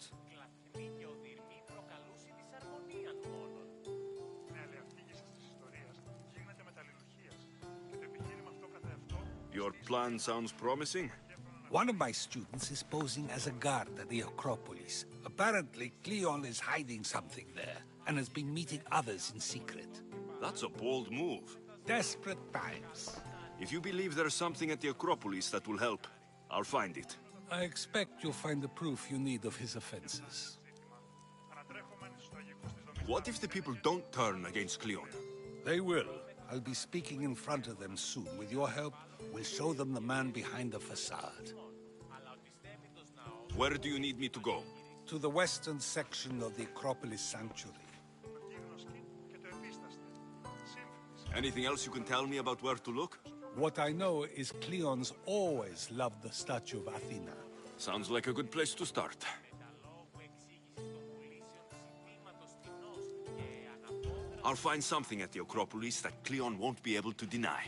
Your plan sounds promising.
One of my students is posing as a guard at the Acropolis. Apparently, Cleon is hiding something there, and has been meeting others in secret.
That's a bold move.
Desperate times.
If you believe there's something at the Acropolis that will help, I'll find it.
I expect you'll find the proof you need of his offenses.
What if the people don't turn against Cleon?
They will. I'll be speaking in front of them soon. With your help, we'll show them the man behind the facade.
Where do you need me to go?
To the western section of the Acropolis Sanctuary.
Anything else you can tell me about where to look?
What I know is Cleon's always loved the statue of Athena.
Sounds like a good place to start. I'll find something at the Acropolis that Cleon won't be able to deny.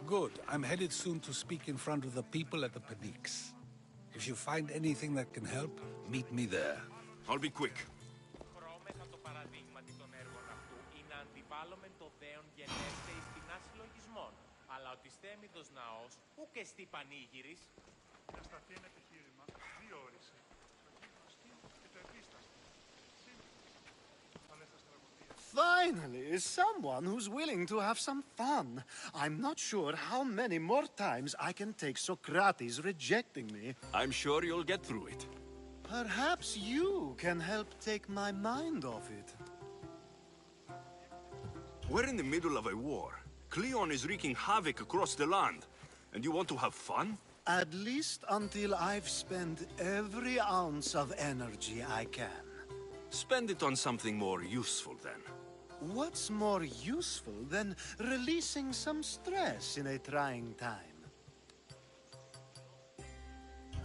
Good. I'm headed soon to speak in front of the people at the Pnyx. If you find anything that can help, meet me there.
I'll be quick.
Finally, someone who's willing to have some fun. I'm not sure how many more times I can take Socrates rejecting me.
I'm sure you'll get through it.
Perhaps you can help take my mind off it.
We're in the middle of a war. Cleon is wreaking havoc across the land. And you want to have fun?
At least until I've spent every ounce of energy I can.
Spend it on something more useful, then.
What's more useful than releasing some stress in a trying time?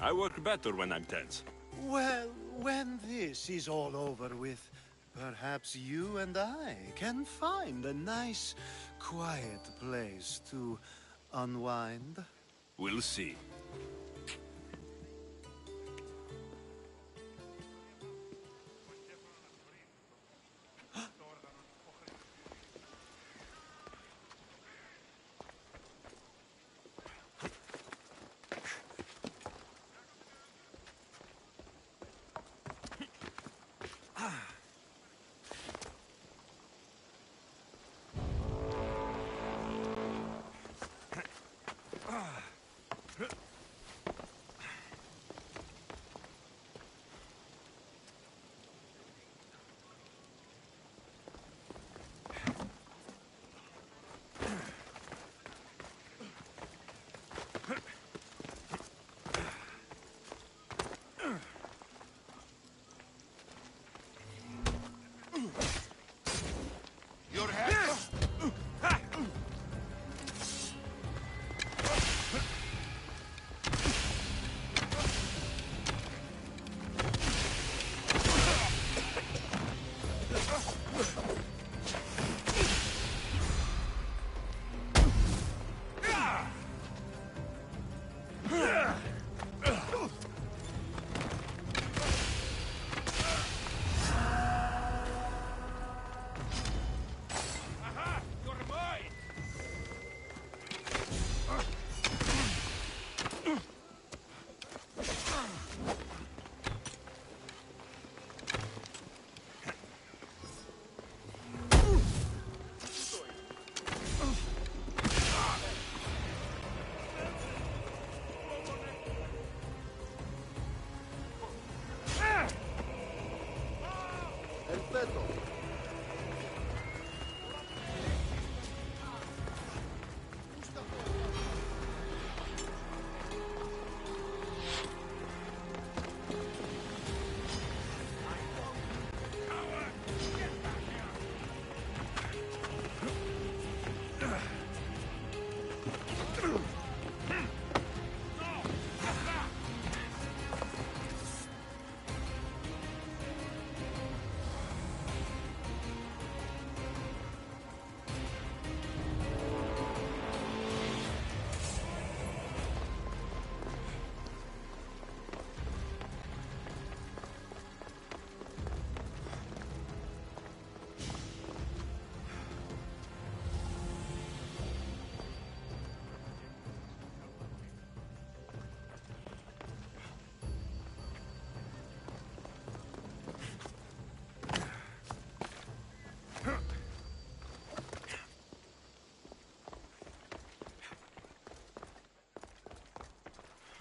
I work better when I'm tense.
Well, when this is all over with, perhaps you and I can find a nice, quiet place to unwind.
We'll see. Your head!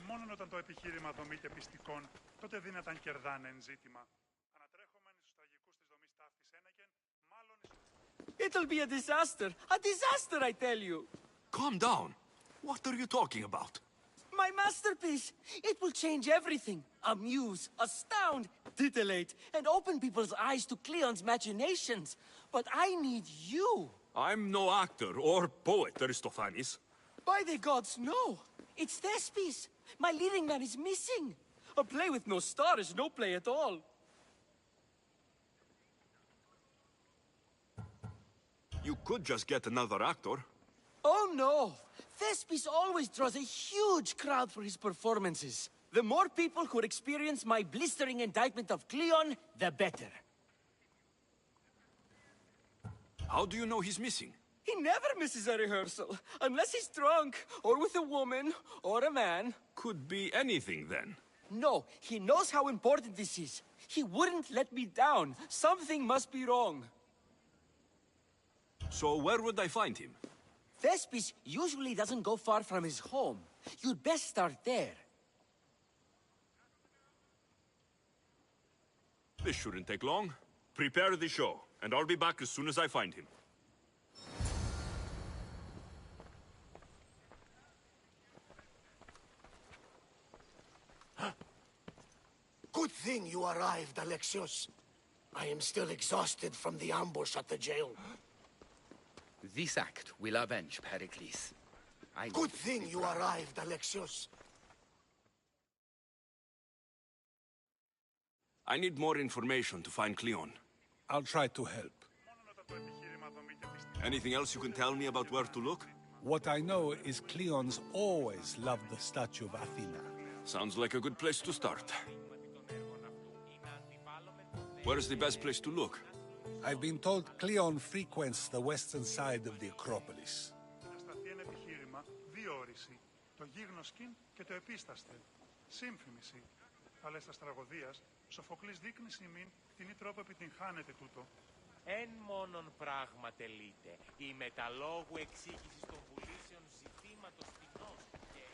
Μόνον όταν το επιχείρημα δομείται πιστικών, τότε δυνατάν κερδάνε εν ζήτημα. Ανατρέχομεν στους τραγικούς της δομής ταύτης έναγεν,
It'll be a disaster. A disaster, I tell you.
Calm down. What are you talking about?
My masterpiece. It will change everything. Amuse, astound, titillate, and open people's eyes to Cleon's machinations. But I need you.
I'm no actor or poet, Aristophanes.
By the gods, no. It's Thespis. My leading man is missing. A play with no star is no play at all.
You could just get another actor.
Oh no! Thespis always draws a huge crowd for his performances. The more people who experience my blistering indictment of Cleon, the better.
How do you know he's missing?
He never misses a rehearsal, unless he's drunk, or with a woman, or a man.
Could be anything, then.
No, he knows how important this is. He wouldn't let me down. Something must be wrong.
So where would I find him?
Thespis usually doesn't go far from his home. You'd best start there.
This shouldn't take long. Prepare the show, and I'll be back as soon as I find him.
Good thing you arrived, Alexios. I am still exhausted from the ambush at the jail.
This act will avenge Pericles.
Good thing you arrived, Alexios.
I need more information to find Cleon.
I'll try to help.
Anything else you can tell me about where to look?
What I know is Cleon's always loved the statue of Athena.
Sounds like a good place to start. Where's the best place to look?
I've been told Cleon frequents the western side of the Acropolis.
Ασταθεί ένα επιχείρημα, δύο όρηση. Το γίγνωσκιν και το επίσταστε. Σύμφημιση. Αλλά στα τραγωδίας, Σοφοκλής δείχνει σημείν την ή τρόπο επιτυγχάνεται τούτο.
Εν μόνον πράγμα τελείται. Η μεταλόγου εξήγηση των πουλήσεων ζητήματος ποινός και...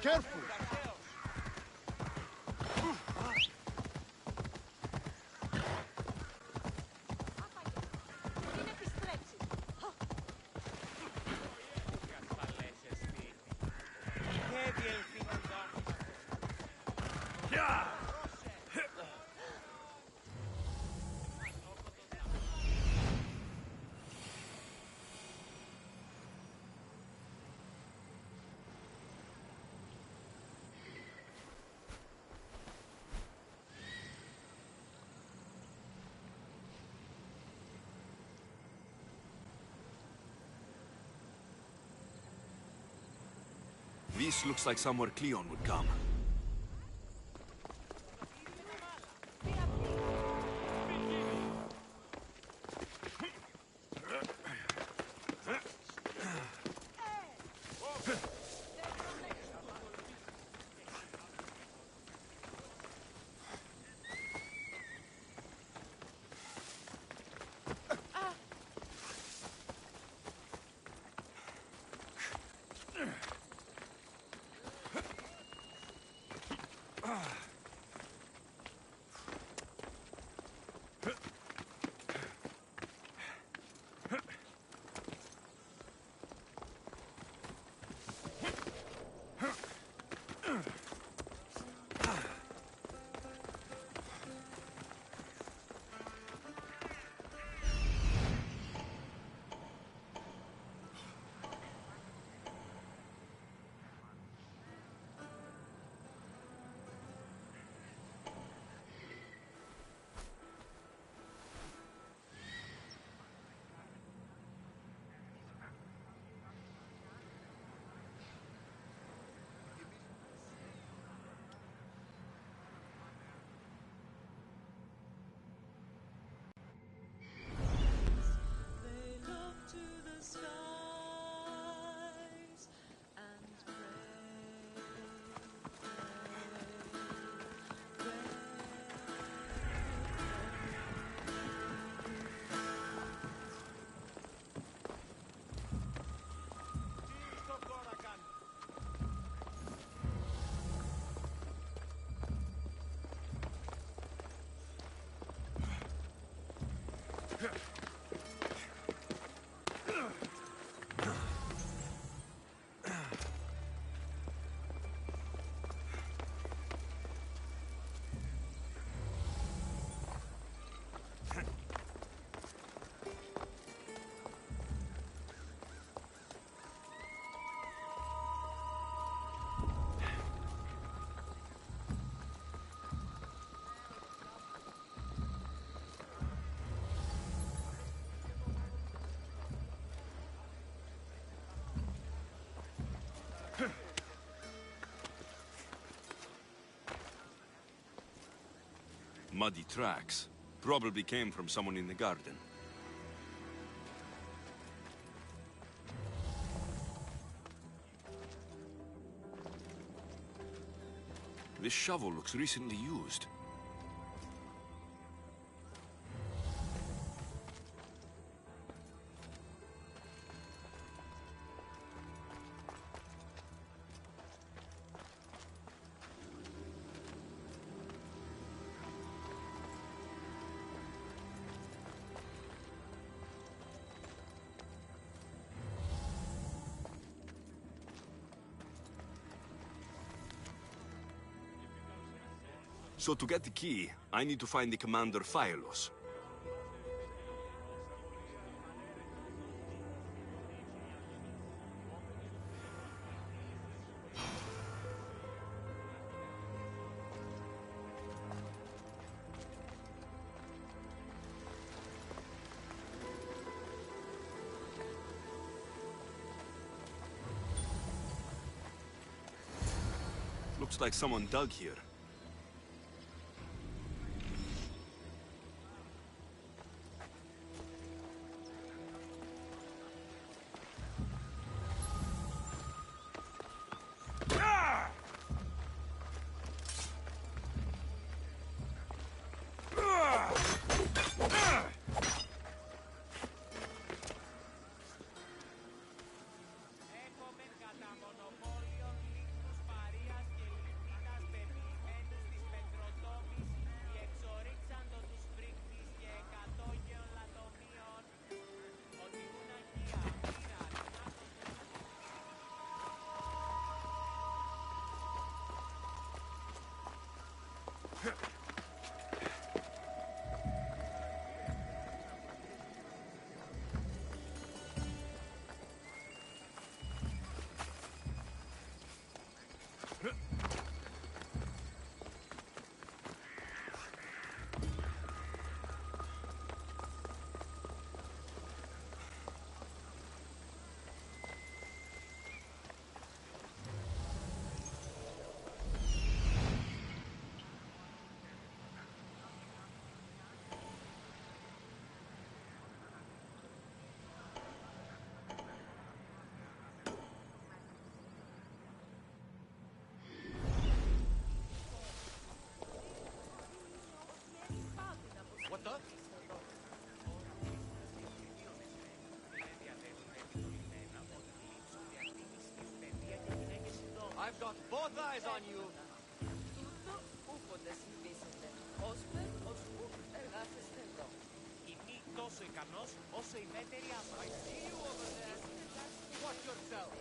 Careful!
This looks like somewhere Cleon would come. Muddy tracks. Probably came from someone in the garden. This shovel looks recently used. So to get the key, I need to find the commander Phylos. Looks like someone dug here.
Πρώτα.
I've got both eyes on you.
Είμαι τόσο ικανός όσο η μέτερη άμα.
I see you over there. Watch yourself.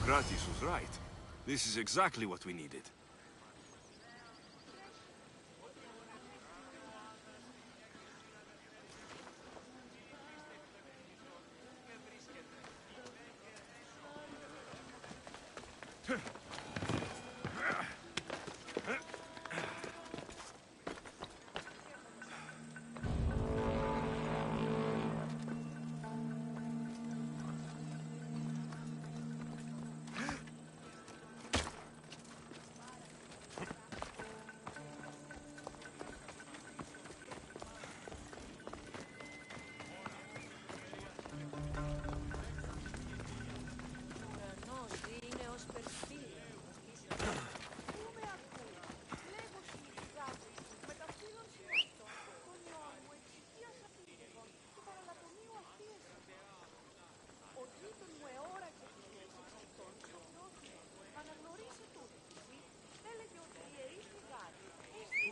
Gratis was right. This is exactly what we needed.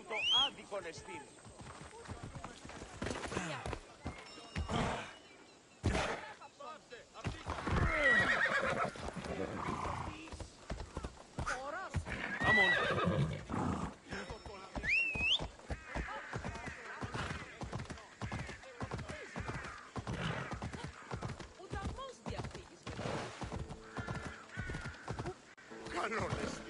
Το άδικο νεστήν.
Καλό νεστή.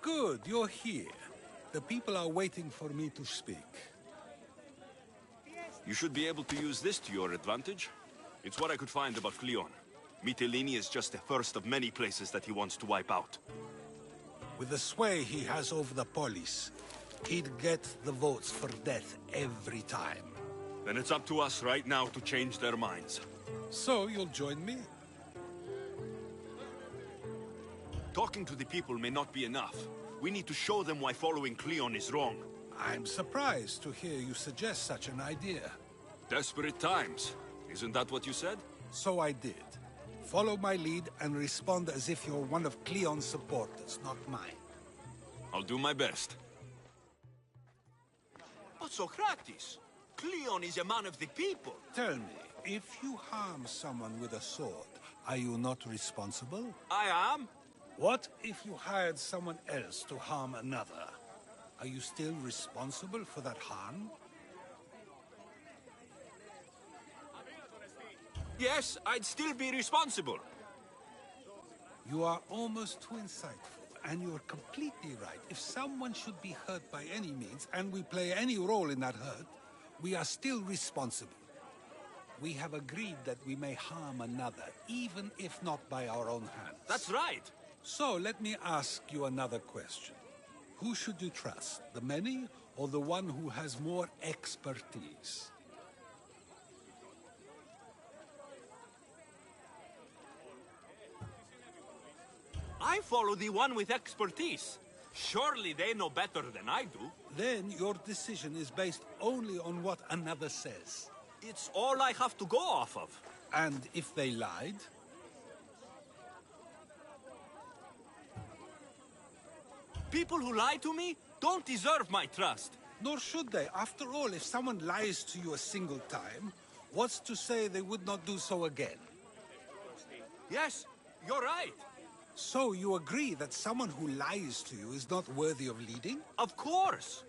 Good, you're here. The people are waiting for me to speak.
You should be able to use this to your advantage. It's what I could find about Cleon. Mytilene is just the first of many places that he wants to wipe out.
With the sway he has over the police, he'd get the votes for death every time.
Then it's up to us right now to change their minds.
So you'll join me?
Talking to the people may not be enough. We need to show them why following Cleon is wrong.
I'm surprised to hear you suggest such an idea.
Desperate times. Isn't that what you said?
So I did. Follow my lead and respond as if you're one of Cleon's supporters, not mine.
I'll do my best.
But Socrates, Cleon is a man of the people.
Tell me, if you harm someone with a sword, are you not responsible?
I am.
What if you hired someone else to harm another? Are you still responsible for that harm?
Yes, I'd still be responsible.
You are almost too insightful, and you're completely right. If someone should be hurt by any means, and we play any role in that hurt, we are still responsible. We have agreed that we may harm another, even if not by our own hands.
That's right.
So let me ask you another question. Who should you trust, the many or the one who has more expertise?
I follow the one with expertise. Surely they know better than I do.
Then your decision is based only on what another says.
It's all I have to go off of.
And if they lied?
People who lie to me don't deserve my trust.
Nor should they. After all, if someone lies to you a single time, what's to say they would not do so again?
Yes, you're right.
So you agree that someone who lies to you is not worthy of leading?
Of course.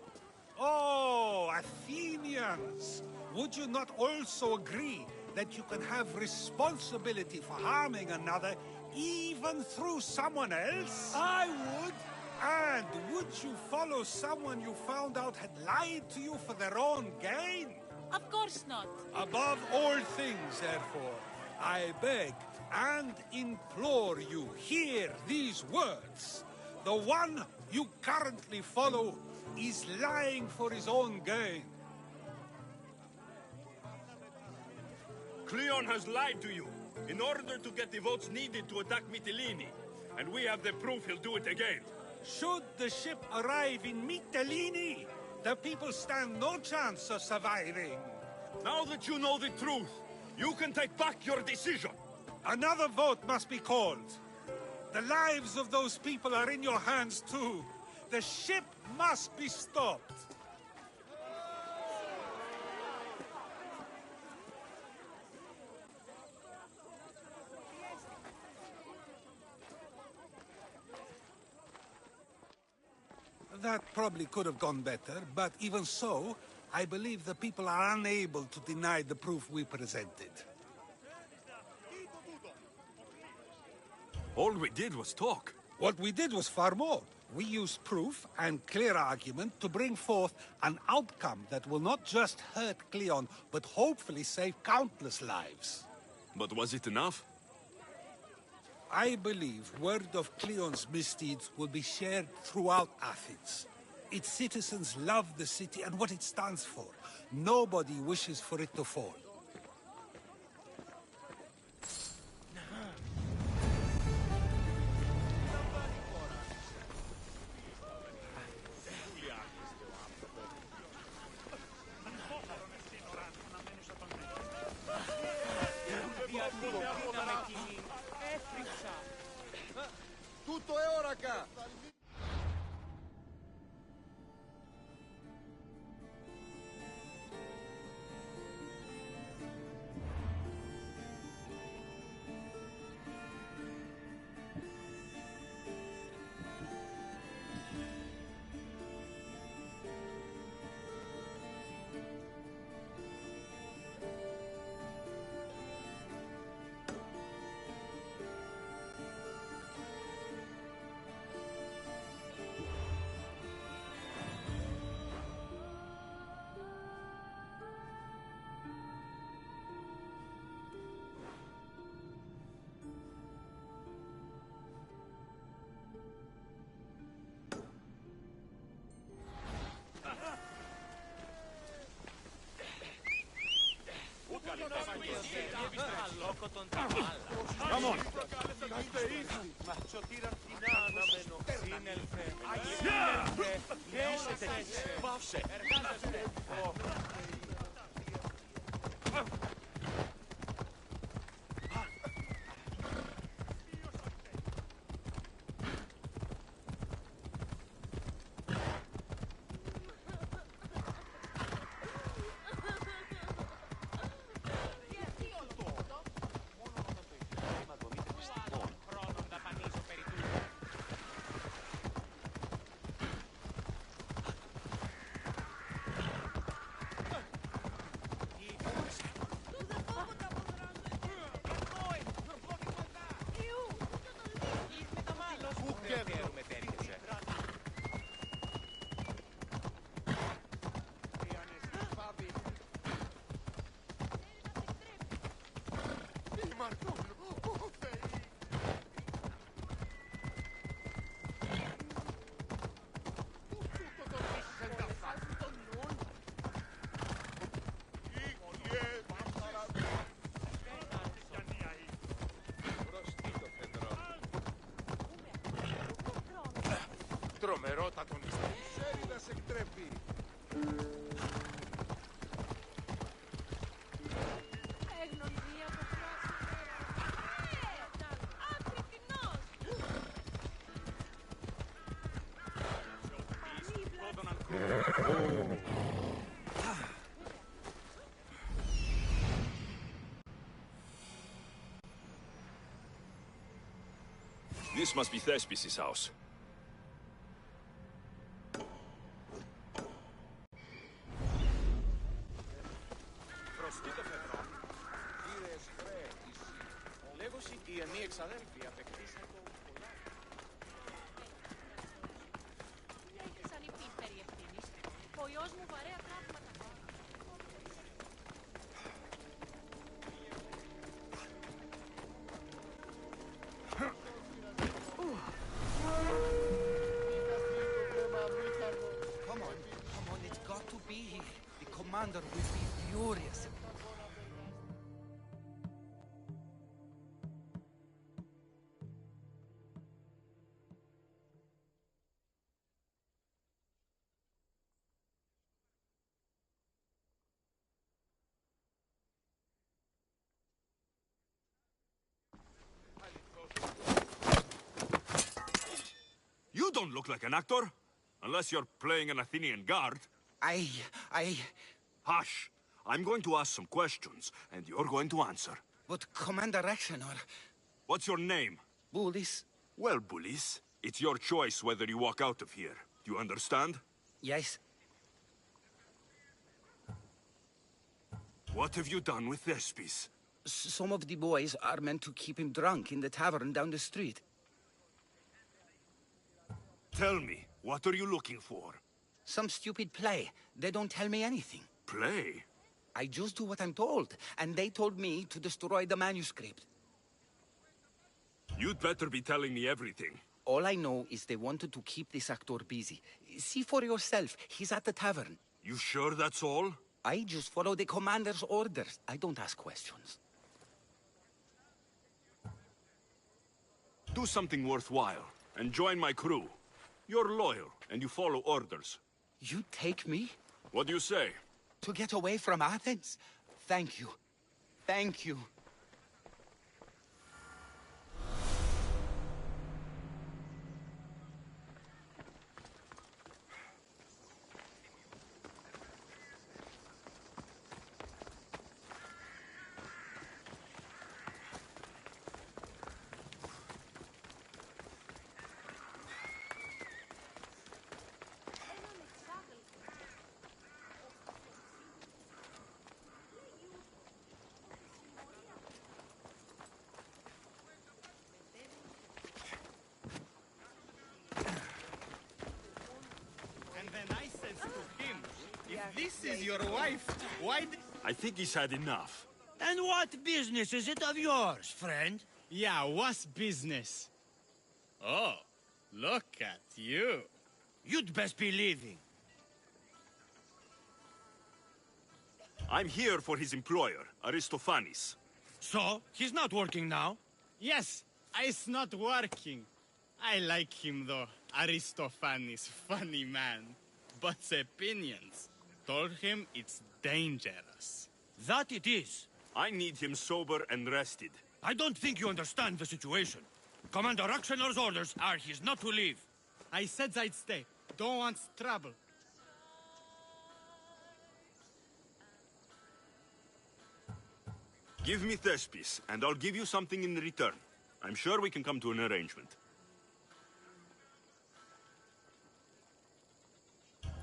Oh, Athenians! Would you not also agree that you can have responsibility for harming another even through someone else?
I would.
And would you follow someone you found out had lied to you for their own gain?
Of course not.
Above all things, therefore, I beg and implore you, hear these words. The one you currently follow is lying for his own gain.
Cleon has lied to you in order to get the votes needed to attack Mytilene. And we have the proof he'll do it again.
Should the ship arrive in Mytilene, the people stand no chance of surviving.
Now that you know the truth, you can take back your decision.
Another vote must be called. The lives of those people are in your hands too. The ship must be stopped. That probably could have gone better, but even so, I believe the people are unable to deny the proof we presented.
All we did was talk.
What we did was far more. We used proof and clear argument to bring forth an outcome that will not just hurt Cleon, but hopefully save countless lives.
But was it enough?
I believe word of Cleon's misdeeds will be shared throughout Athens. Its citizens love the city and what it stands for. Nobody wishes for it to fall.
Tutto è ora qua!
Come on.
Τρομερότατον είστε.
Ξέρει να σε εκτρέπει.
This must be Thespis' house.
Come on, it's got to be here. The commander will be furious.
You don't look like an actor. Unless you're playing an Athenian guard. Hush! I'm going to ask some questions, and you're going to answer.
But Commander Rexenor...
What's your name?
Bullis.
Well, Bullis, it's your choice whether you walk out of here. Do you understand?
Yes.
What have you done with Thespis?
Some of the boys are meant to keep him drunk in the tavern down the street.
Tell me, what are you looking for?
Some stupid play. They don't tell me anything.
Play?
I just do what I'm told, and they told me to destroy the manuscript.
You'd better be telling me everything.
All I know is they wanted to keep this actor busy. See for yourself, he's at the tavern.
You sure that's all?
I just follow the commander's orders. I don't ask questions.
Do something worthwhile, and join my crew. You're loyal, and you follow orders.
You take me?
What do you say?
To get away from Athens? Thank you. Thank you.
This is your wife. Why?
I think he's had enough.
And what business is it of yours, friend?
Yeah, what's business?
Oh, look at you. You'd best be leaving.
I'm here for his employer, Aristophanes.
So, he's not working now?
Yes, it's not working. I like him though. Aristophanes, funny man. But the opinions told him it's dangerous.
That it is.
I need him sober and rested.
I don't think you understand the situation. Commander Raxenor's orders are he's not to leave.
I said I'd stay. Don't want trouble.
Give me Thespis, and I'll give you something in return. I'm sure we can come to an arrangement.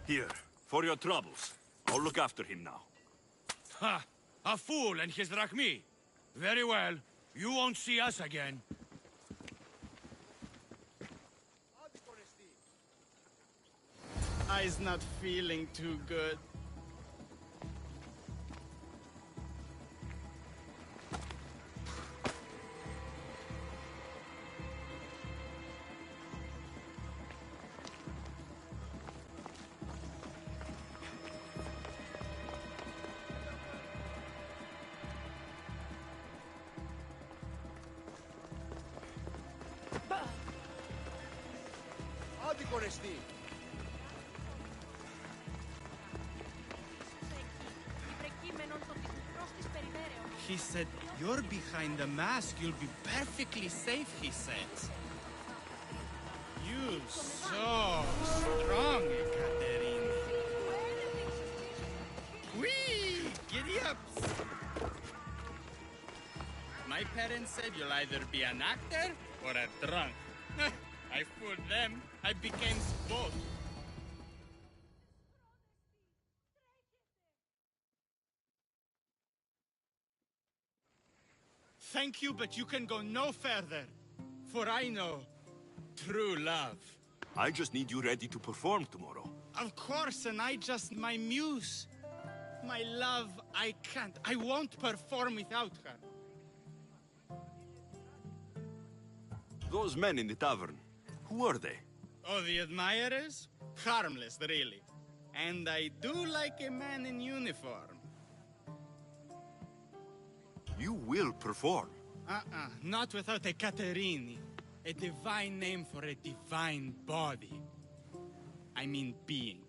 Here, for your troubles. I'll look after him now.
Ha! A fool and his drachmi. Very well. You won't see us again.
I's not feeling too good.
Άδικο ρεστή.
He said, you're behind the mask, you'll be perfectly safe, he said. You so strong, Ekaterini. Whee! Giddy up! My parents said you'll either be an actor or a drunk. I fooled them. I became both. Thank you, but you can go no further. For I know true love.
I just need you ready to perform tomorrow.
Of course, and I just my muse. My love, I can't. I won't perform without her.
Those men in the tavern, who are they?
Oh, the admirers? Harmless, really. And I do like a man in uniform.
You will perform.
Not without a Caterini. A divine name for a divine body. I mean being.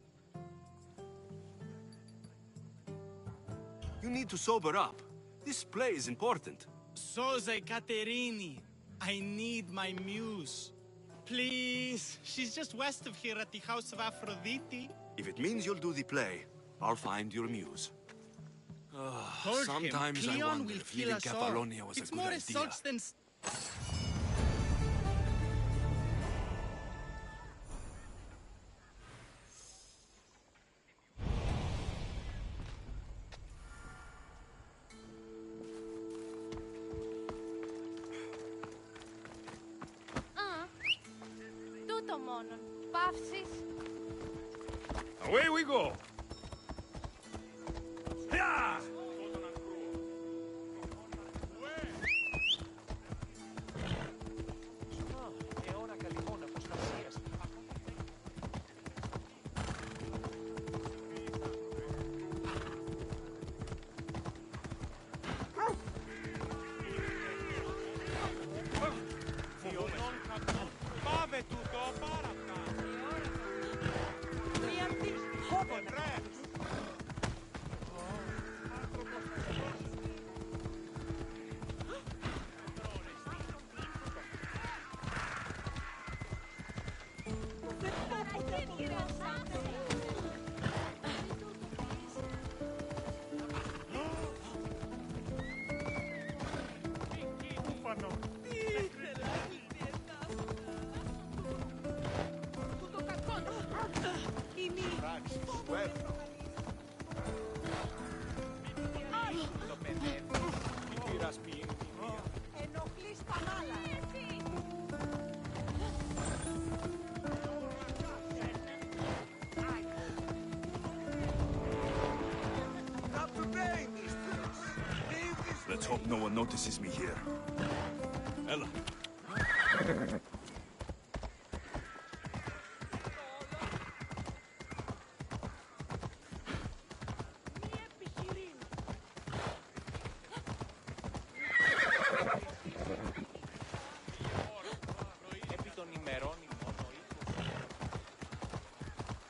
You need to sober up. This play is important.
So's a Caterini. I need my muse. Please. She's just west of here at the House of Aphrodite.
If it means you'll do the play, I'll find your muse. Sometimes I wonder if leaving Catalonia was a good idea.
It's more assaults than...
Τούτο μόνον. Παύσεις.
Away we go!
Yeah!
Πάμε τούτο, πάρα αυτά.
Ενοχλείς τα μάλα.
Let's hope no one notices me here. Ella.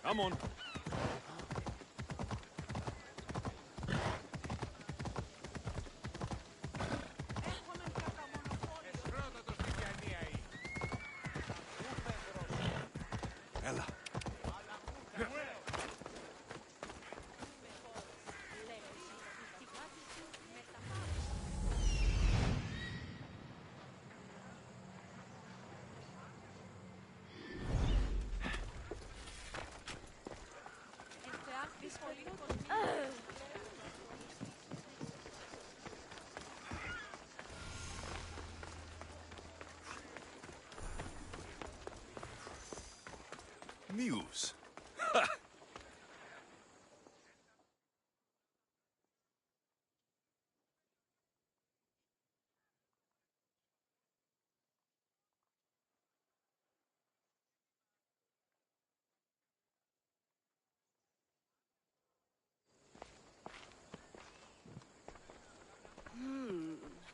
Come on.
Ella.
Muse.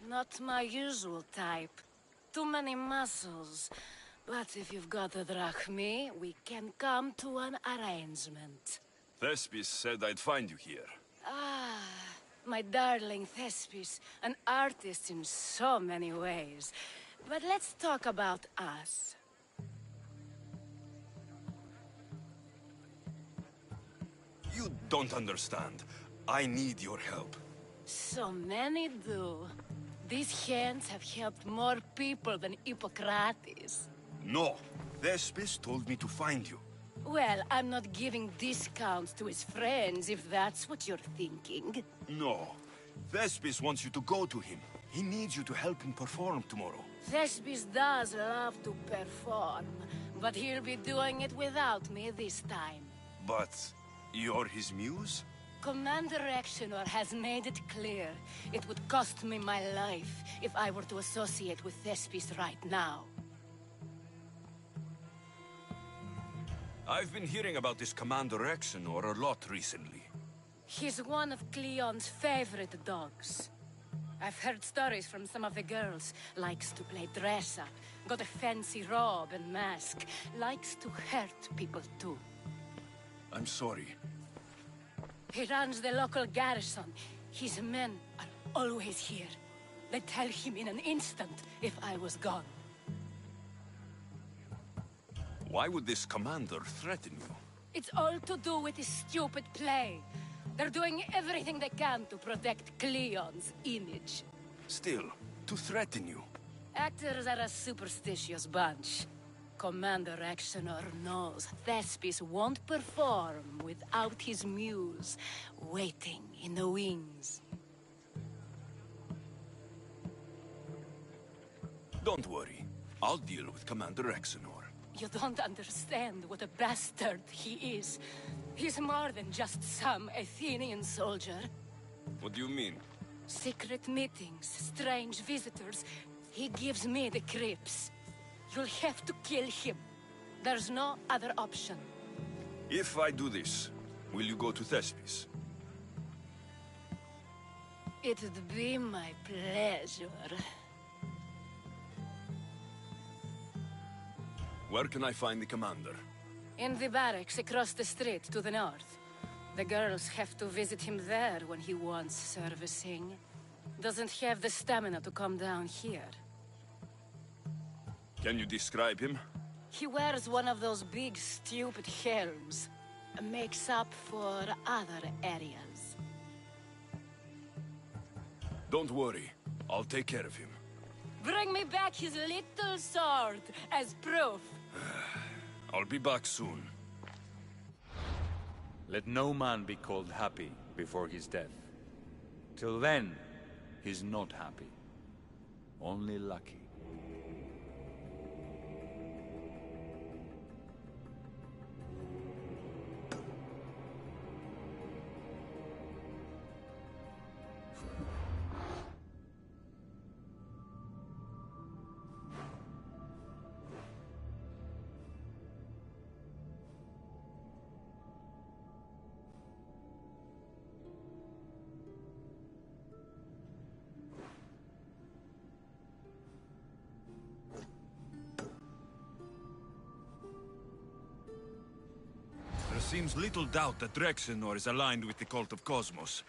Not my usual type. Too many muscles. But if you've got the drachmi, we can come to an arrangement.
Thespis said I'd find you here.
Ah, my darling Thespis, an artist in so many ways. But let's talk about us.
You don't understand. I need your help.
So many do. These hands have helped more people than Hippocrates.
No. Thespis told me to find you.
Well, I'm not giving discounts to his friends, if that's what you're thinking.
No. Thespis wants you to go to him. He needs you to help him perform tomorrow.
Thespis does love to perform, but he'll be doing it without me this time.
But you're his muse?
Commander Exenor has made it clear it would cost me my life if I were to associate with Thespis right now.
I've been hearing about this Commander Exenor a lot recently.
He's one of Cleon's favorite dogs. I've heard stories from some of the girls. Likes to play dress-up, got a fancy robe and mask. Likes to hurt people too.
I'm sorry.
He runs the local garrison. His men are always here. They'd tell him in an instant if I was gone.
Why would this commander threaten you?
It's all to do with his stupid play. They're doing everything they can to protect Cleon's image.
Still, to threaten you.
Actors are a superstitious bunch. Commander Exenor knows Thespis won't perform without his muse waiting in the wings.
Don't worry. I'll deal with Commander Exenor.
You don't understand what a bastard he is. He's more than just some Athenian soldier.
What do you mean?
Secret meetings, strange visitors. He gives me the creeps. You'll have to kill him. There's no other option.
If I do this, will you go to Thespis?
It'd be my pleasure.
Where can I find the commander?
In the barracks across the street to the north. The girls have to visit him there when he wants servicing. Doesn't have the stamina to come down here.
Can you describe him?
He wears one of those big, stupid helms. Makes up for other areas.
Don't worry. I'll take care of him.
Bring me back his little sword as proof.
I'll be back soon.
Let no man be called happy before his death. Till then, he's not happy. Only lucky.
seems little doubt that Drexenor is aligned with the cult of Cosmos.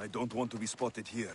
I don't want to be spotted here.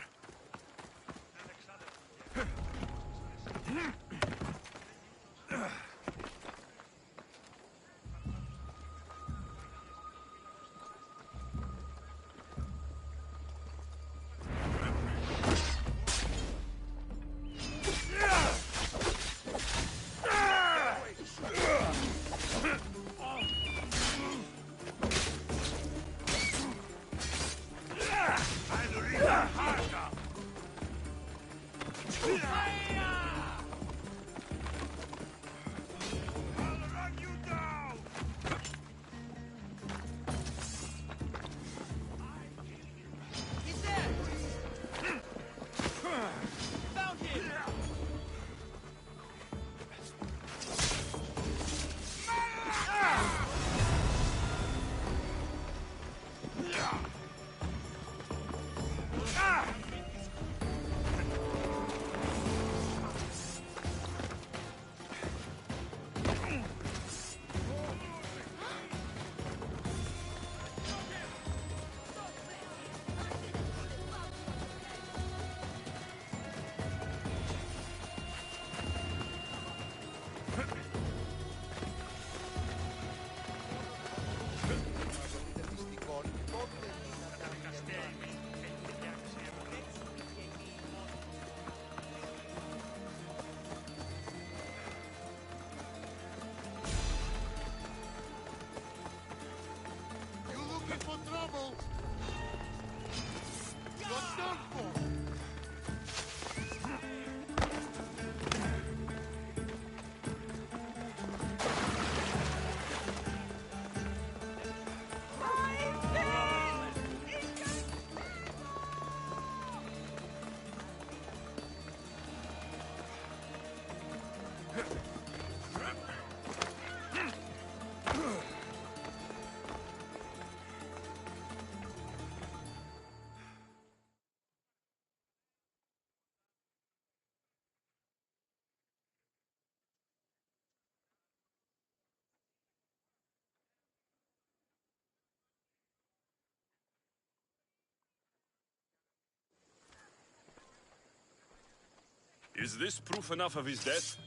Is this proof enough of his death?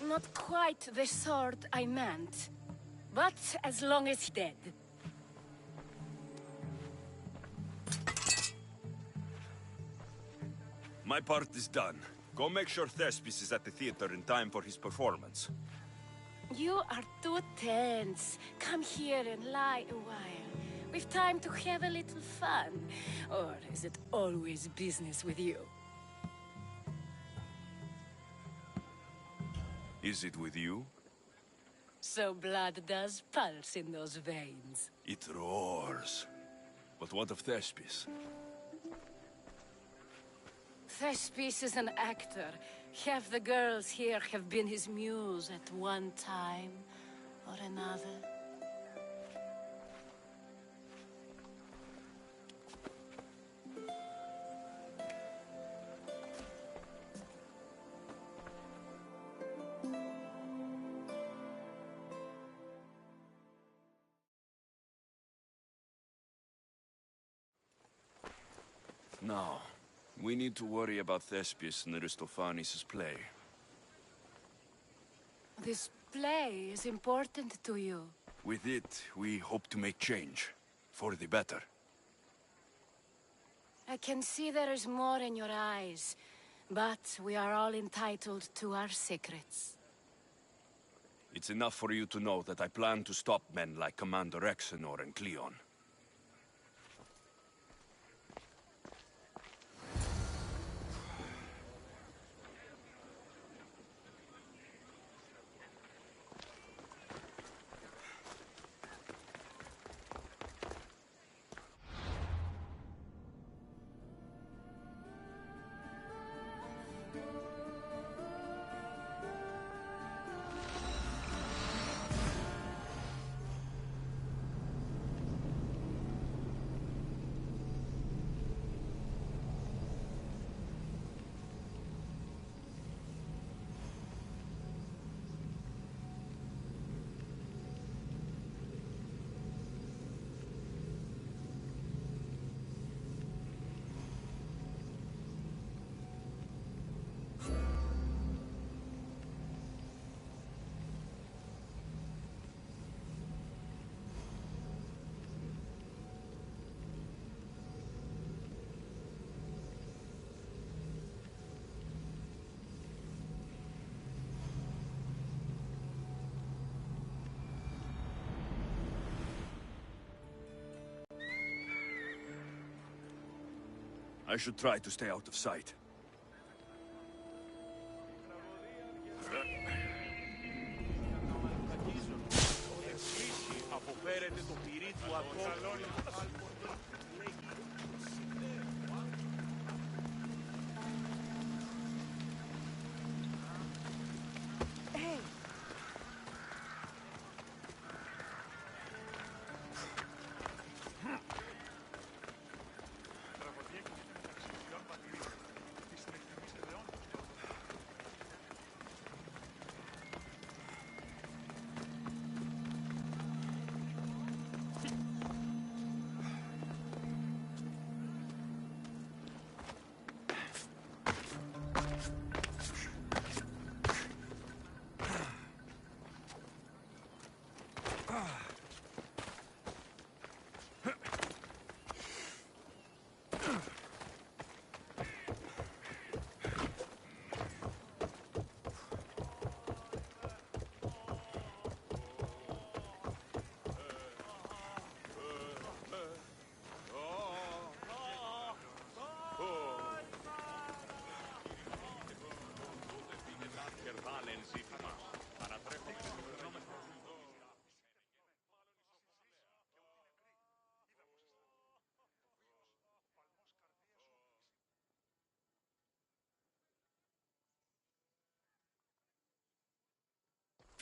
Not quite the sort I meant. But as long as he's dead.
My part is done. Go make sure Thespis is at the theater in time for his performance.
You are too tense. Come here and lie a while. We've time to have a little fun. Or is it always business with you?
Is it with you?
So blood does pulse in those veins.
It roars. But what of Thespis?
Thespis is an actor. Half the girls here have been his muse at one time or another.
Now, we need to worry about Thespis and Aristophanes' play.
This play is important to you.
With it, we hope to make change. For the better.
I can see there is more in your eyes, but we are all entitled to our secrets.
It's enough for you to know that I plan to stop men like Commander Exenor and Cleon. I should try to stay out of sight.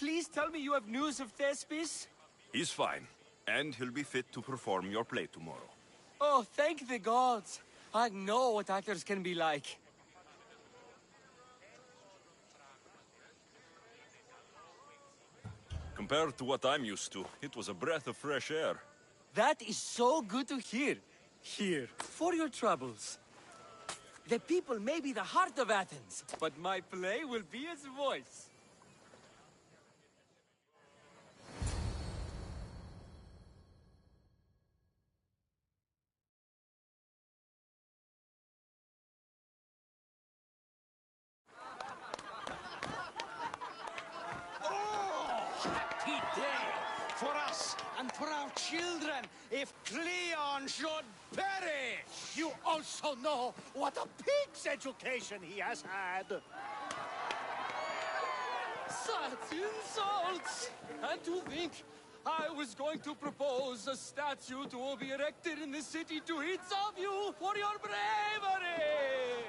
Please tell me you have news of Thespis?
He's fine, and he'll be fit to perform your play tomorrow.
Oh, thank the gods. I know what actors can be like.
Compared to what I'm used to, it was a breath of fresh air.
That is so good to hear. Here, for your troubles. The people may be the heart of Athens, but my play will be its voice.
Happy day for us and for our children if Cleon should perish!
You also know what a pig's education he has had.
Such insults! And to think I was going to propose a statue to be erected in the city to each of you for your bravery!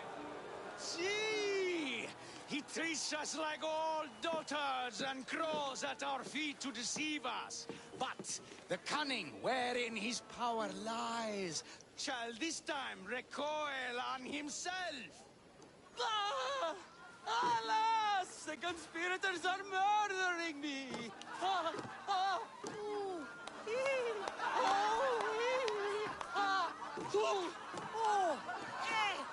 See! He treats us like old dotards and crows at our feet to deceive us. But the cunning wherein his power lies shall this time recoil on himself.
Ah! Alas! The conspirators are murdering me! Ah! Ah! Ooh! Ee! Oh! Ee! Ah! Ooh! Oh! Eh!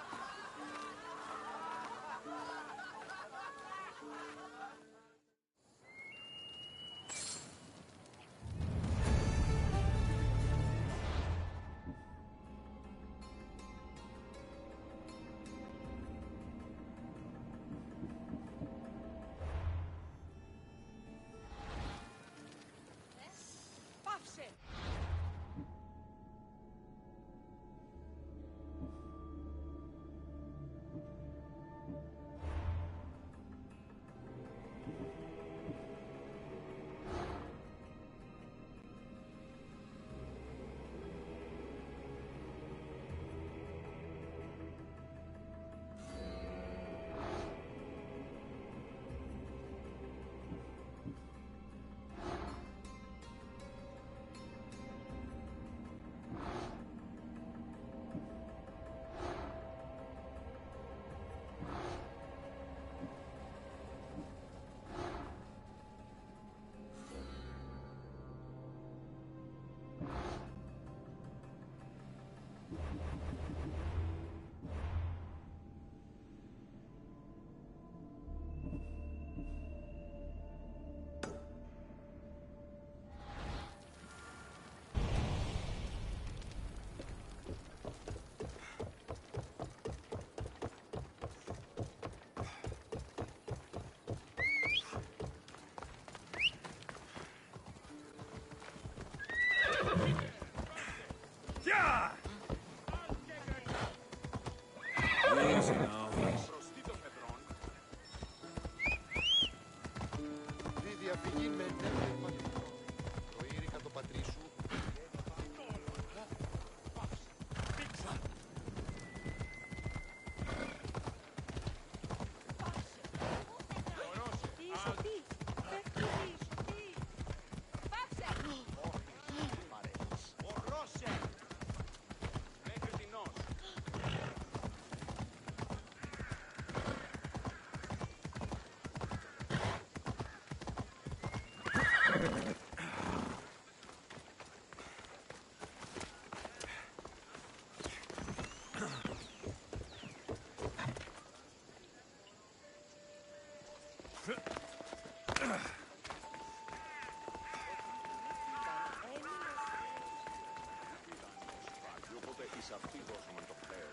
αυτή δώσουμε το χθες.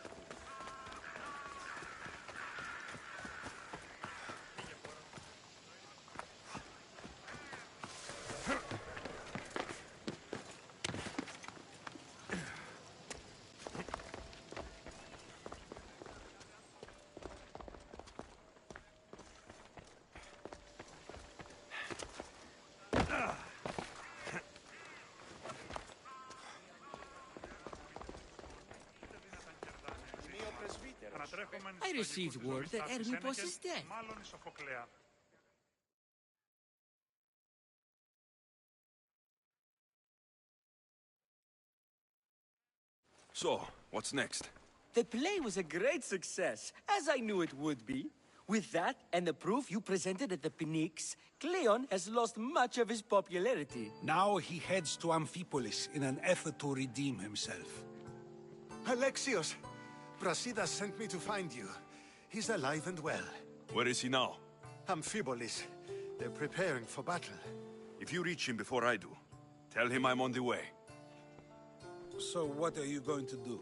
I received word that Hermippos is dead.
So, what's next?
The play was a great success, as I knew it would be. With that and the proof you presented at the Pnyx, Cleon has lost much of his popularity.
Now he heads to Amphipolis in an effort to redeem himself.
Alexios! Brasidas sent me to find you. He's alive and well.
Where is he now?
Amphipolis. They're preparing for battle.
If you reach him before I do, tell him I'm on the way.
So what are you going to do?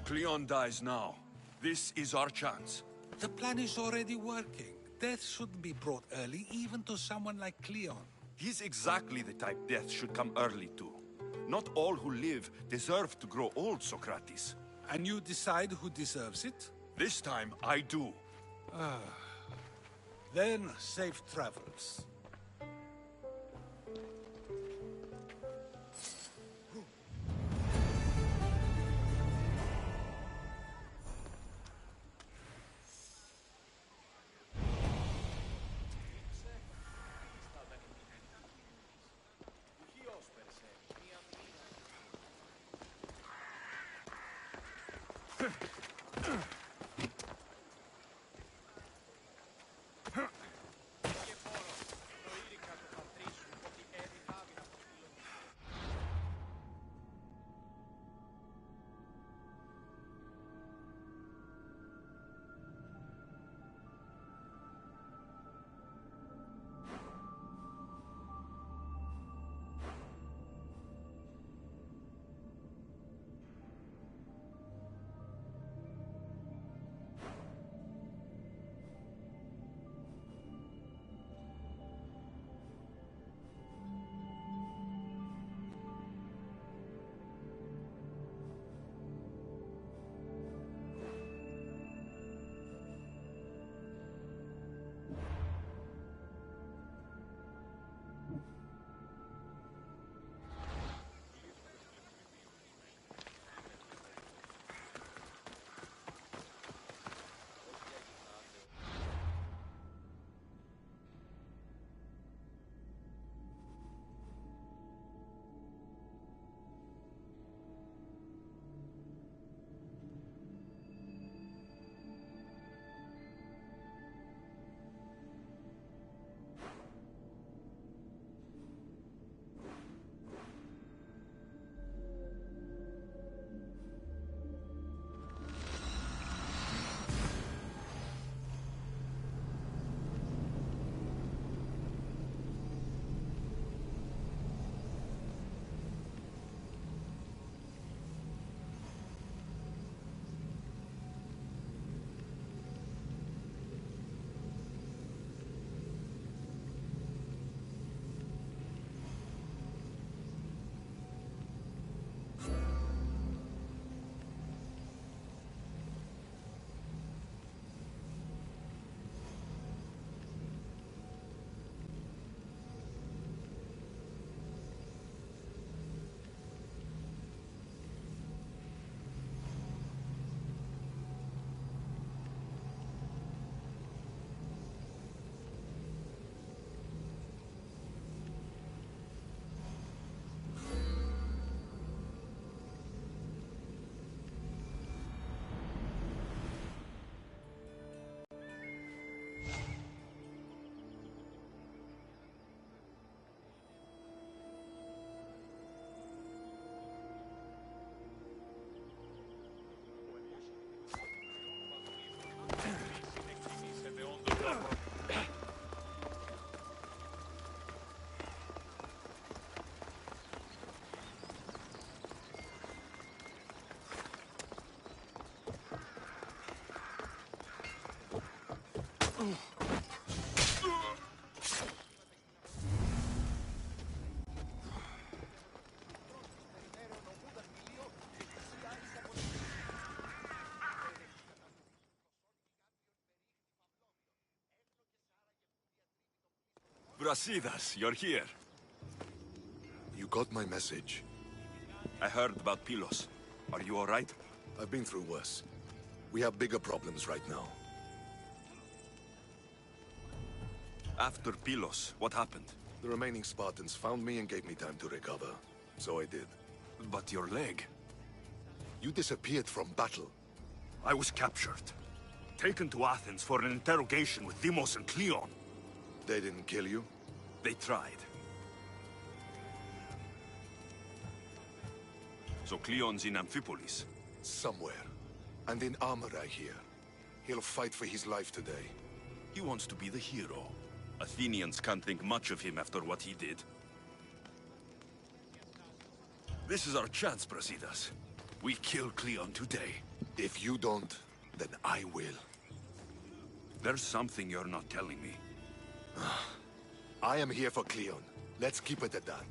Cleon dies now. This is our chance.
The plan is already working. Death shouldn't be brought early, even to someone like Cleon.
He's exactly the type death should come early to. Not all who live deserve to grow old, Socrates.
And you decide who deserves it?
This time, I do.
Then, safe travels.
Brasidas, you're here.
You got my message.
I heard about Pylos. Are you all right?
I've been through worse. We have bigger problems right now.
After Pylos, what happened?
The remaining Spartans found me and gave me time to recover. So I did.
But your leg?
You disappeared from battle.
I was captured. Taken to Athens for an interrogation with Deimos and Cleon.
They didn't kill you?
They tried. So Cleon's in Amphipolis?
Somewhere. And in armor, I hear. He'll fight for his life today.
He wants to be the hero. Athenians can't think much of him after what he did. This is our chance, Brasidas. We kill Cleon today.
If you don't, then I will.
There's something you're not telling me.
I am here for Cleon. Let's keep it at that.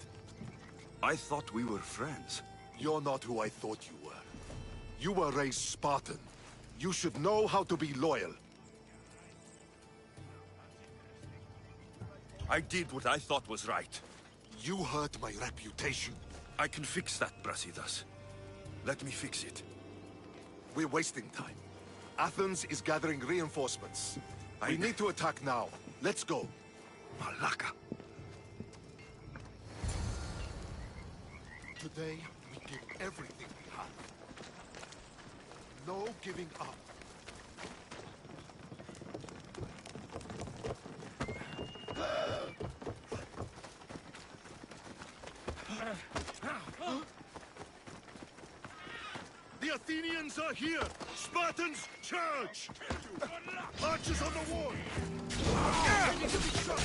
I thought we were friends.
You're not who I thought you were. You were raised Spartan. You should know how to be loyal.
I did what I thought was right.
You hurt my reputation.
I can fix that, Brasidas. Let me fix it.
We're wasting time. Athens is gathering reinforcements. We need to attack now. Let's go.
Malaka.
Today, we give everything we have. No giving up.
The Athenians are here! Spartans, charge! Archers on the wall! They need to be shot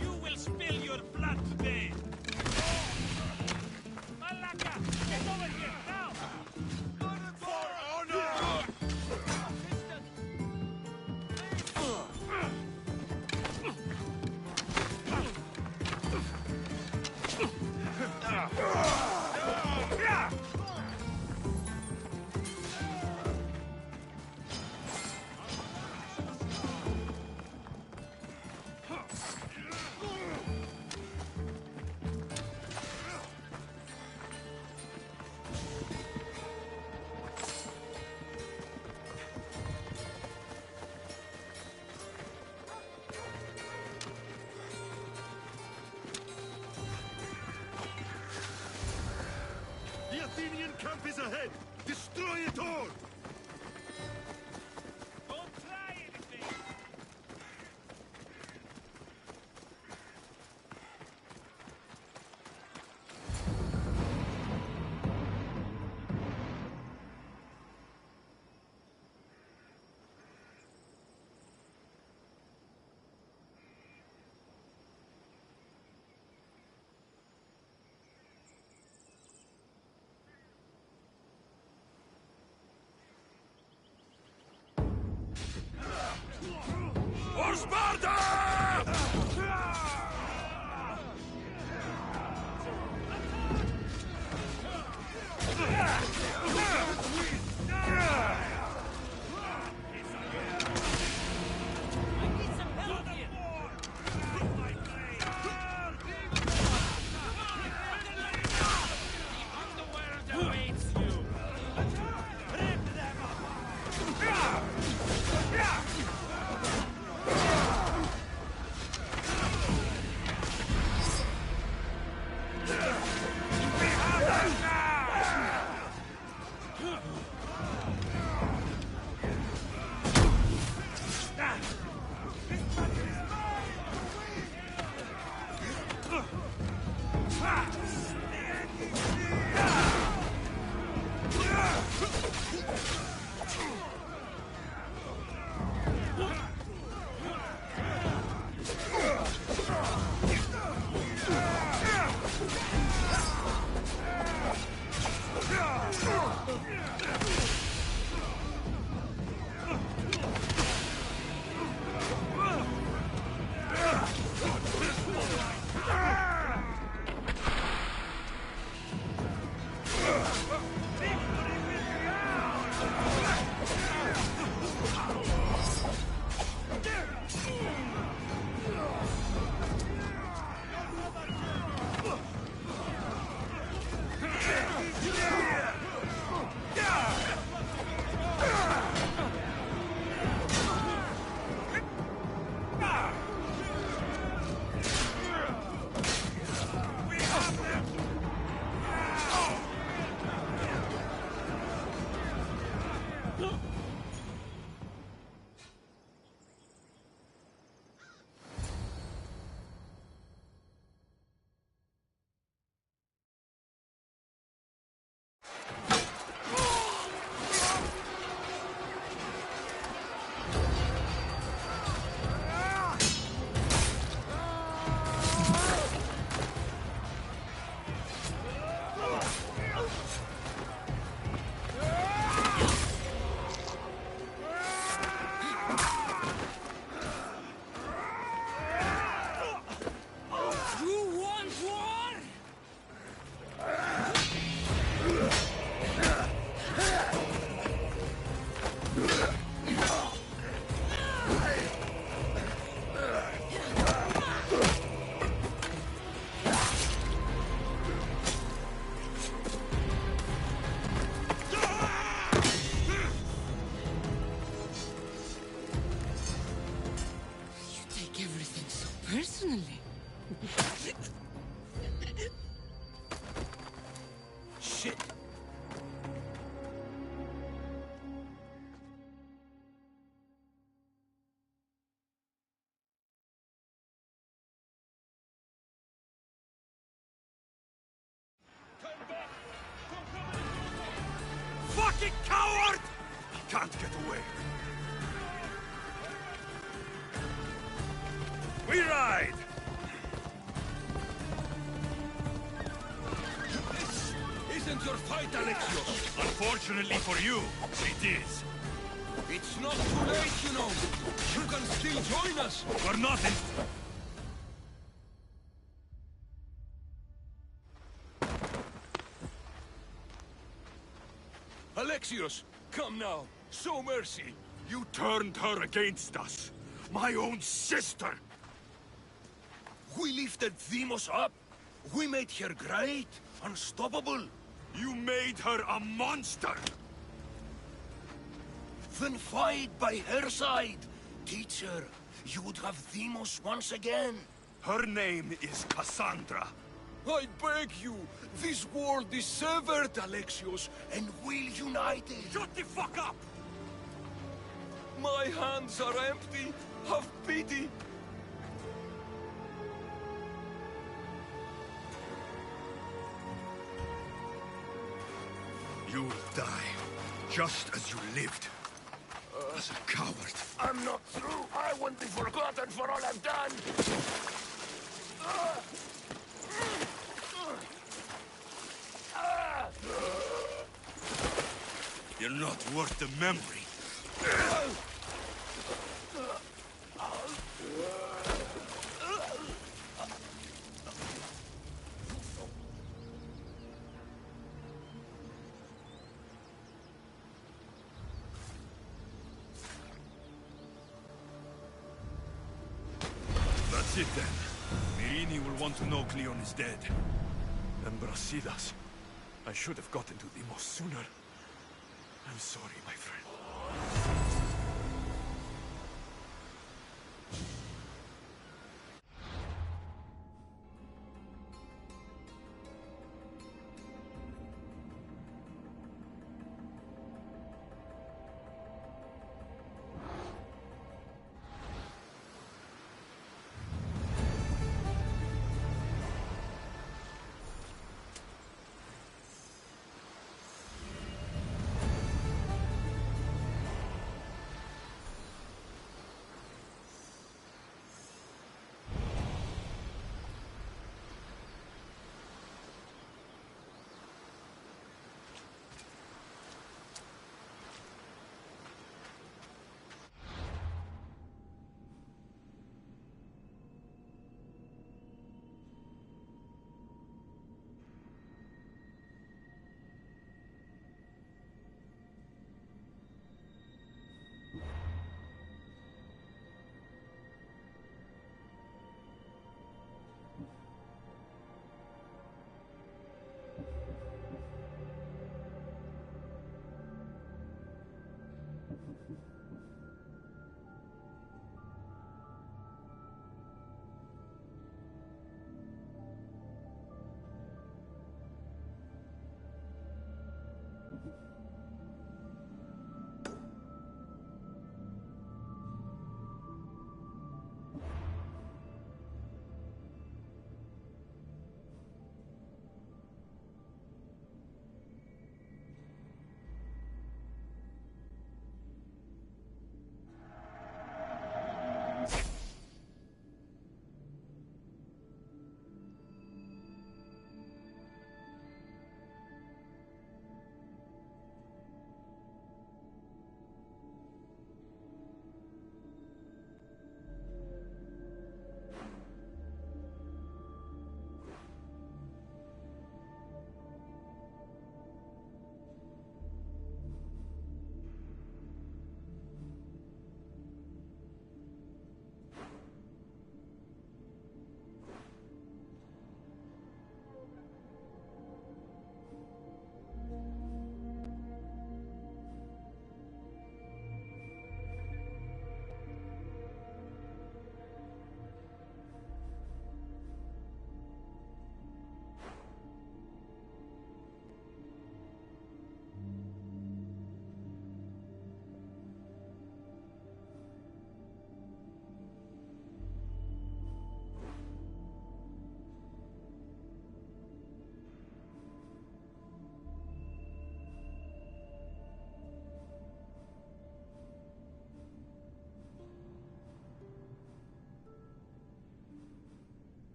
You will spill your blood today! Malaka, get over here, now! For honor!
The Athenian camp is ahead! Destroy it all!
Don't try anything!
For Sparta!
Personally.
Shit!
Fucking coward! He can't get away. We ride!
This isn't your fight, Alexios!
Unfortunately for you, it is.
It's not too late, you know. You can still join us.
We're not in...
Alexios, come now. Show mercy.
You turned her against us. My own sister!
We lifted Deimos up. We made her great, unstoppable.
You made her a monster!
Then fight by her side. Teach her. You would have Deimos once again.
Her name is Cassandra.
I beg you. This world is severed, Alexios, and we'll unite it.
Shut the fuck up!
My hands are empty. Have pity.
You'll die, just as you lived. As a coward.
I'm not through. I won't be forgotten for all I've done.
You're not worth the memory. That's it then. Myrini will want to know Cleon is dead. And Brasidas. I should have gotten to Deimos sooner. I'm sorry, my friend.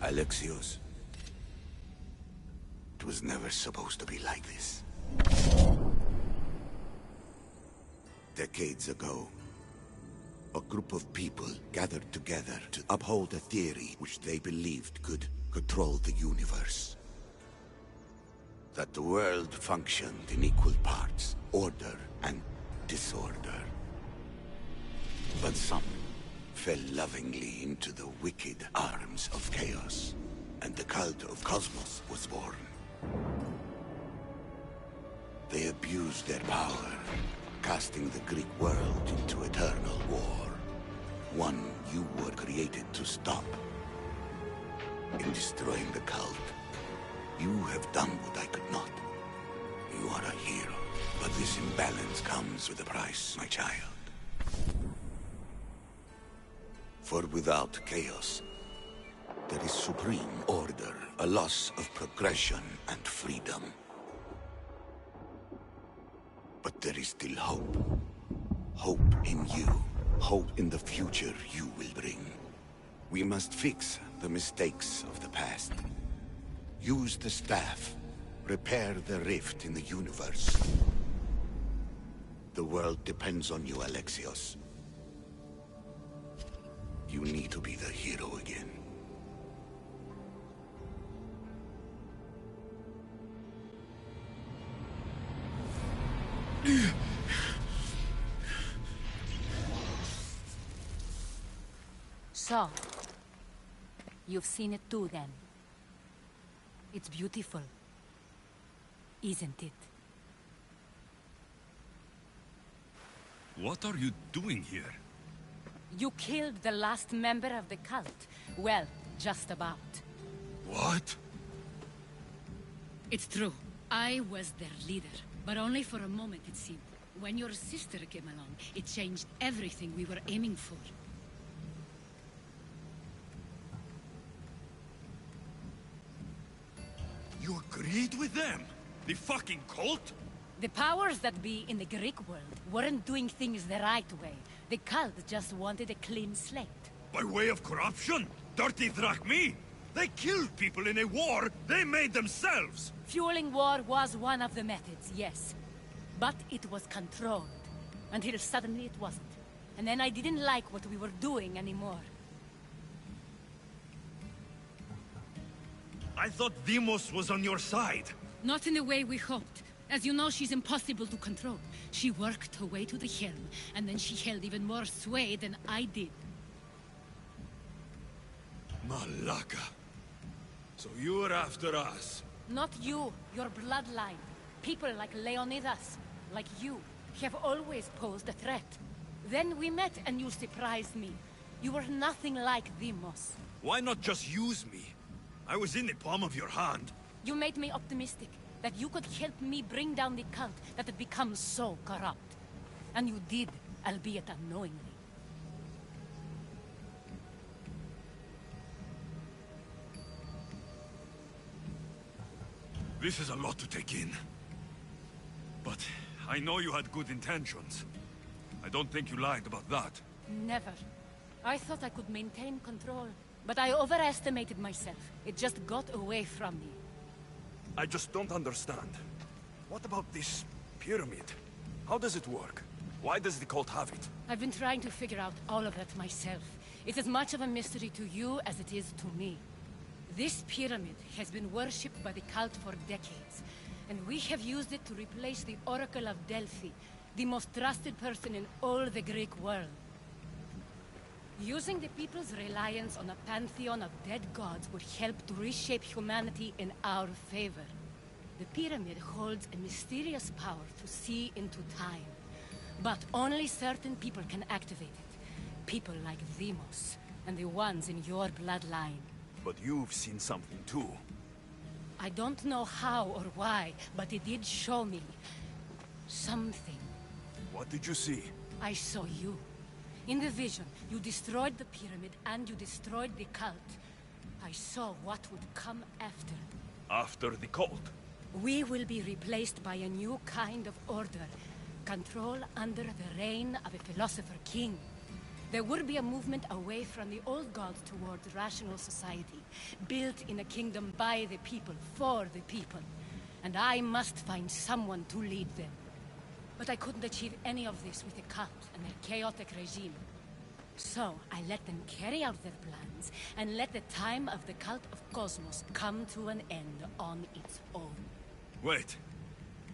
Alexios, it was never supposed to be like this. Decades ago, a group of people gathered together to uphold a theory which they believed could control the universe. That the world functioned in equal parts, order and disorder. But some fell lovingly into the wicked arms of chaos, and the cult of Cosmos was born. They abused their power, casting the Greek world into eternal war. One you were created to stop. In destroying the cult, you have done what I could not. You are a hero, but this imbalance comes with a price, my child. For without chaos, there is supreme order, a loss of progression and freedom. But there is still hope. Hope in you. Hope in the future you will bring. We must fix the mistakes of the past. Use the staff. Repair the rift in the universe. The world depends on you, Alexios. You need to be the hero again.
So, you've seen it too then. It's beautiful, isn't it?
What are you doing here?
You killed the last member of the cult. Well, just about.
What?
It's true. I was their leader, but only for a moment it seemed. When your sister came along, it changed everything we were aiming for.
You agreed with them? The fucking cult?
The powers that be in the Greek world weren't doing things the right way. The cult just wanted a clean slate.
By way of corruption? Dirty drachmi? They killed people in a war they made themselves!
Fueling war was one of the methods, yes. But it was controlled. Until suddenly it wasn't. And then I didn't like what we were doing anymore.
I thought Deimos was on your side.
Not in the way we hoped. As you know, she's impossible to control. She worked her way to the helm, and then she held even more sway than I did.
Malaka. So you were after us?
Not you, your bloodline. People like Leonidas, like you, have always posed a threat. Then we met and you surprised me. You were nothing like Demos.
Why not just use me? I was in the palm of your hand.
You made me optimistic that you could help me bring down the cult that had become so corrupt. And you did, albeit unknowingly.
This is a lot to take in. But I know you had good intentions. I don't think you lied about that.
Never. I thought I could maintain control, but I overestimated myself. It just got away from me.
I just don't understand. What about this pyramid? How does it work? Why does the cult have it?
I've been trying to figure out all of that myself. It's as much of a mystery to you as it is to me. This pyramid has been worshipped by the cult for decades, and we have used it to replace the Oracle of Delphi, the most trusted person in all the Greek world. Using the people's reliance on a pantheon of dead gods would help to reshape humanity in our favor. The pyramid holds a mysterious power to see into time, but only certain people can activate it. People like Demos, and the ones in your bloodline.
But you've seen something too.
I don't know how or why, but it did show me something.
What did you see?
I saw you. In the vision, you destroyed the pyramid and you destroyed the cult. I saw what would come after.
After the cult?
We will be replaced by a new kind of order. Control under the reign of a philosopher king. There would be a movement away from the old gods towards rational society, built in a kingdom by the people, for the people. And I must find someone to lead them. But I couldn't achieve any of this with the cult and their chaotic regime. So I let them carry out their plans, and let the time of the cult of Cosmos come to an end on its own.
Wait,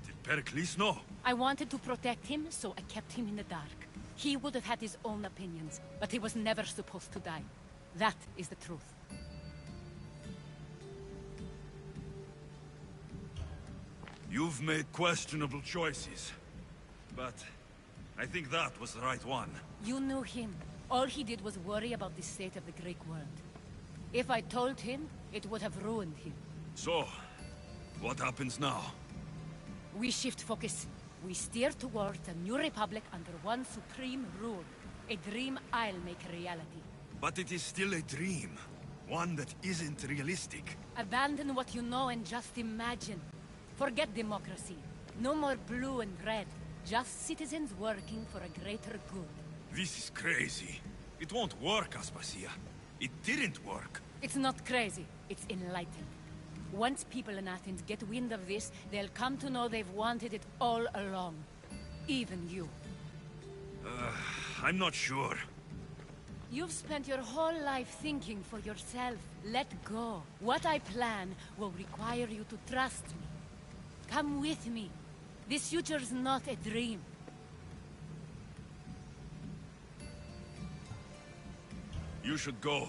did Pericles know?
I wanted to protect him, so I kept him in the dark. He would have had his own opinions, but he was never supposed to die. That is the truth.
You've made questionable choices, but I think that was the right one.
You knew him. All he did was worry about the state of the Greek world. If I told him, it would have ruined him.
So, what happens now?
We shift focus. We steer towards a new republic under one supreme rule. A dream I'll make a reality.
But it is still a dream. One that isn't realistic.
Abandon what you know and just imagine. Forget democracy. No more blue and red. Just citizens working for a greater good.
This is crazy. It won't work, Aspasia. It didn't work.
It's not crazy. It's enlightened. Once people in Athens get wind of this, they'll come to know they've wanted it all along. Even you.
I'm not sure.
You've spent your whole life thinking for yourself. Let go. What I plan will require you to trust me. Come with me. This future's not a dream.
You should go.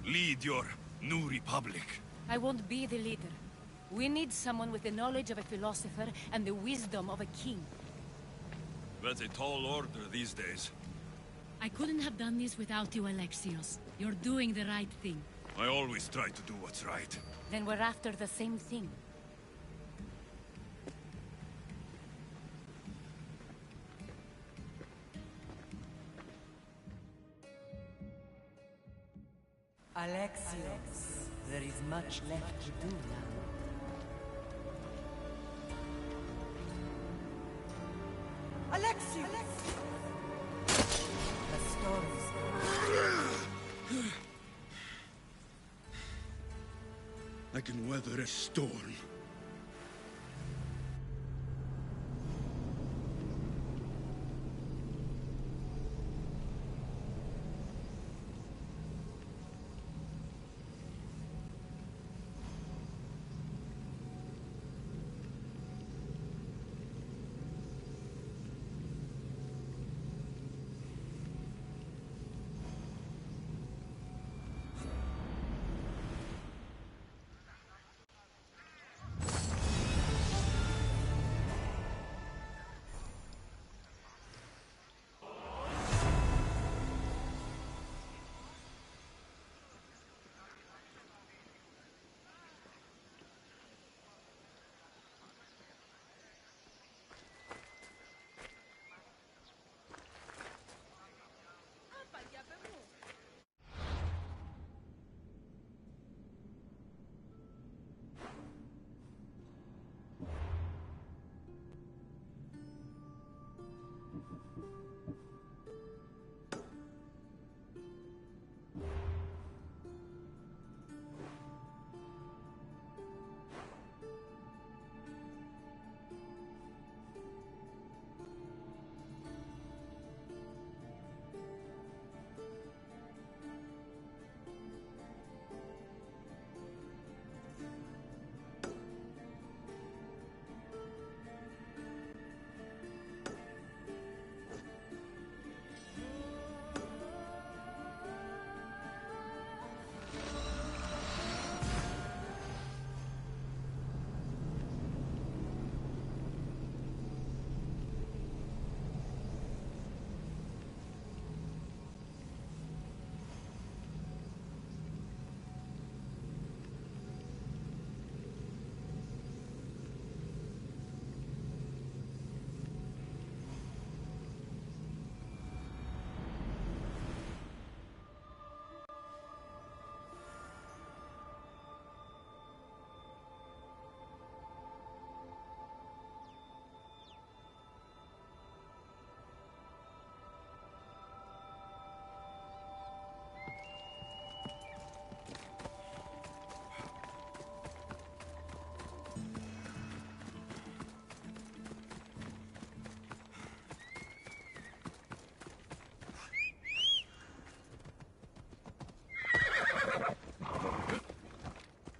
Lead your new republic.
I won't be the leader. We need someone with the knowledge of a philosopher and the wisdom of a king.
That's a tall order these days.
I couldn't have done this without you, Alexios. You're doing the right thing.
I always try to do what's right.
Then we're after the same thing.
Alexios, there is much left to do now. Alexios! The storm's
I can weather a storm.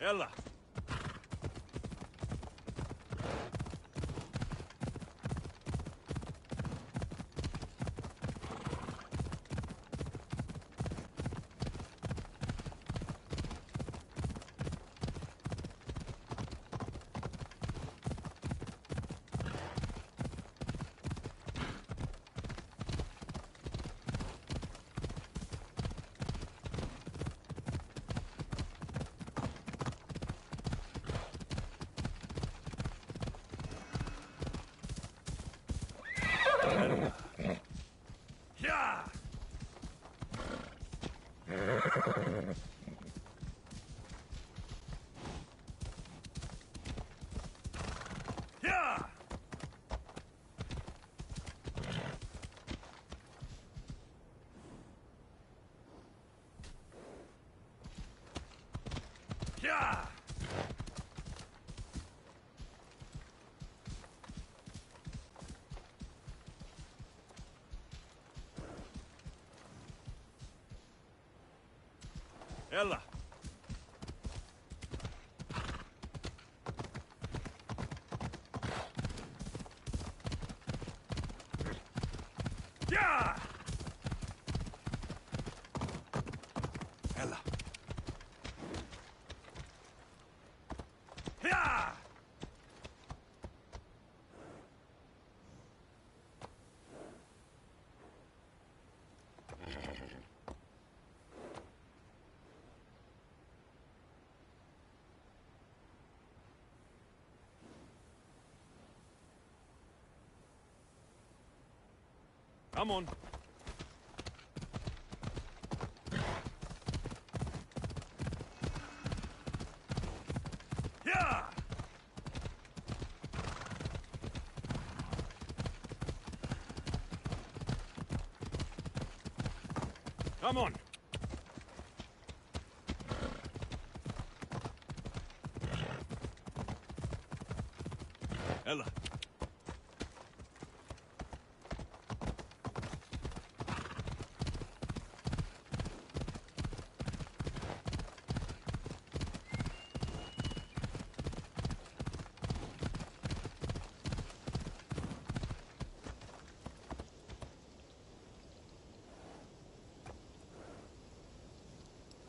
Ella! Yeah! Yeah! Yeah! Ella! Yeah! Ella! Yeah! Come on. Yeah! Come on. Ella.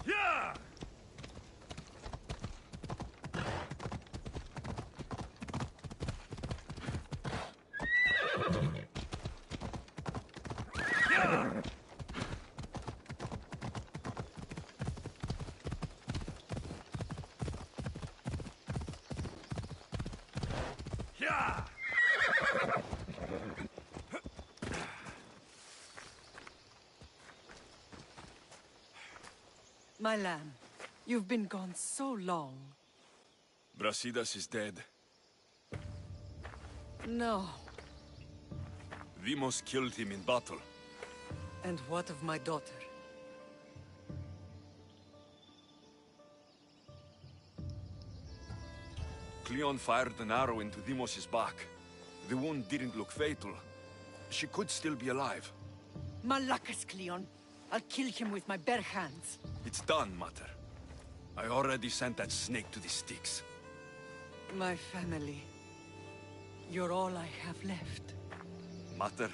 Yeah! Yeah! Yeah!
My lamb, you've been gone so long.
Brasidas is dead.
No.
Vimos killed him in battle.
And what of my daughter?
Cleon fired an arrow into Dimos' back. The wound didn't look fatal. She could still be alive.
Malakas, Cleon. I'll kill him with my bare hands.
It's done, Mater. I already sent that snake to the sticks.
My family. You're all I have left.
Mater,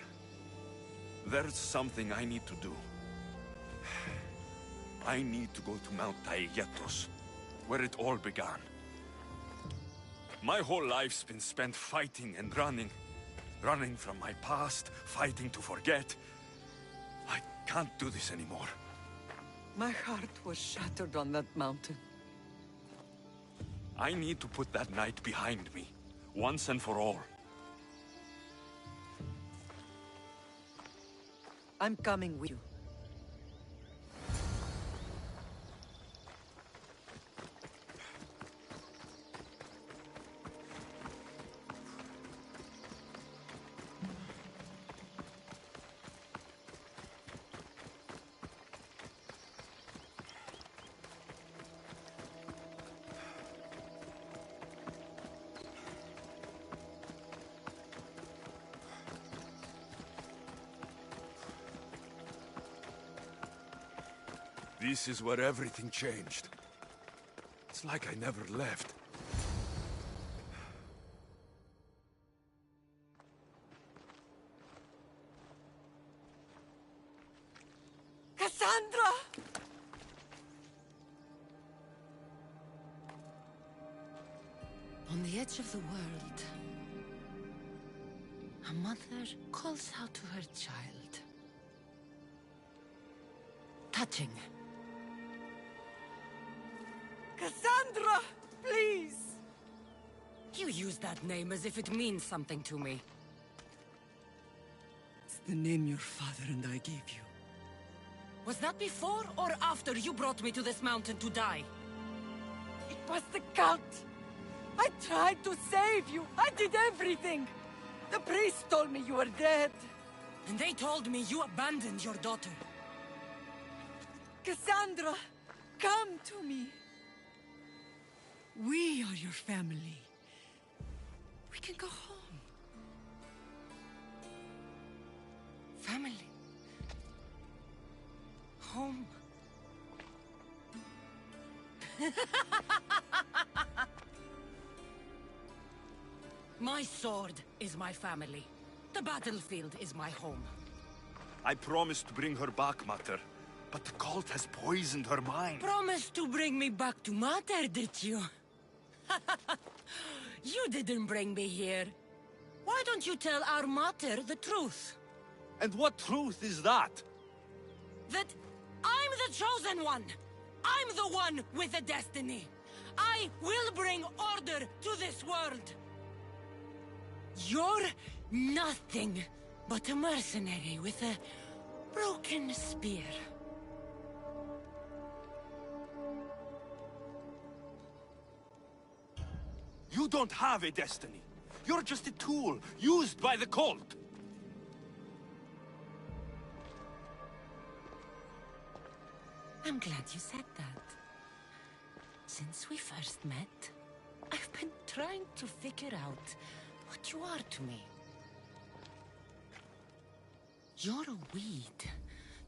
there's something I need to do. I need to go to Mount Taegetos, where it all began. My whole life's been spent fighting and running. Running from my past, fighting to forget. I can't do this anymore.
My heart was shattered on that mountain.
I need to put that night behind me, once and for all.
I'm coming with you.
This is where everything changed. It's It's like I never left.
Cassandra! On the edge of the world, a mother calls out to her child. Touching. Cassandra! Please! You use that name as if it means something to me.
It's the name your father and I gave you.
Was that before or after you brought me to this mountain to die?
It was the cult! I tried to save you! I did everything! The priest told me you were dead!
And they told me you abandoned your daughter.
Cassandra! Come to me! We are your family. We can go home.
Family. Home. My sword is my family. The battlefield is my home.
I promised to bring her back, Mater. But the cult has poisoned her mind.
Promised to bring me back to Mater, did you? You didn't bring me here. Why don't you tell our Mater the truth?
And what truth is that?
That I'm the chosen one! I'm the one with a destiny! I will bring order to this world! You're nothing but a mercenary with a broken spear.
You don't have a destiny. You're just a tool, used by the cult.
I'm glad you said that. Since we first met, I've been trying to figure out what you are to me. You're a weed,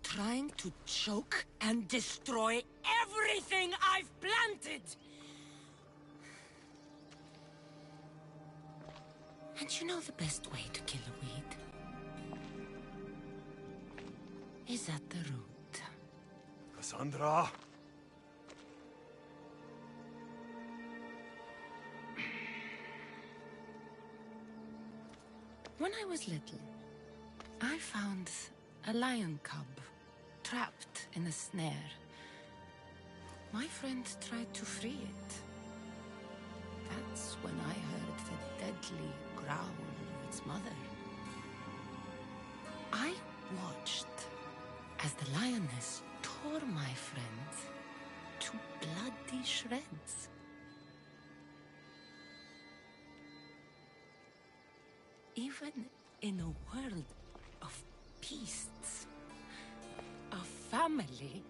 trying to choke and destroy everything I've planted! And you know the best way to kill a weed is at the root.
Cassandra!
When I was little, I found a lion cub trapped in a snare. My friends tried to free it. That's when I heard the deadly growl of its mother. I watched as the lioness tore my friend to bloody shreds. Even in a world of beasts, a family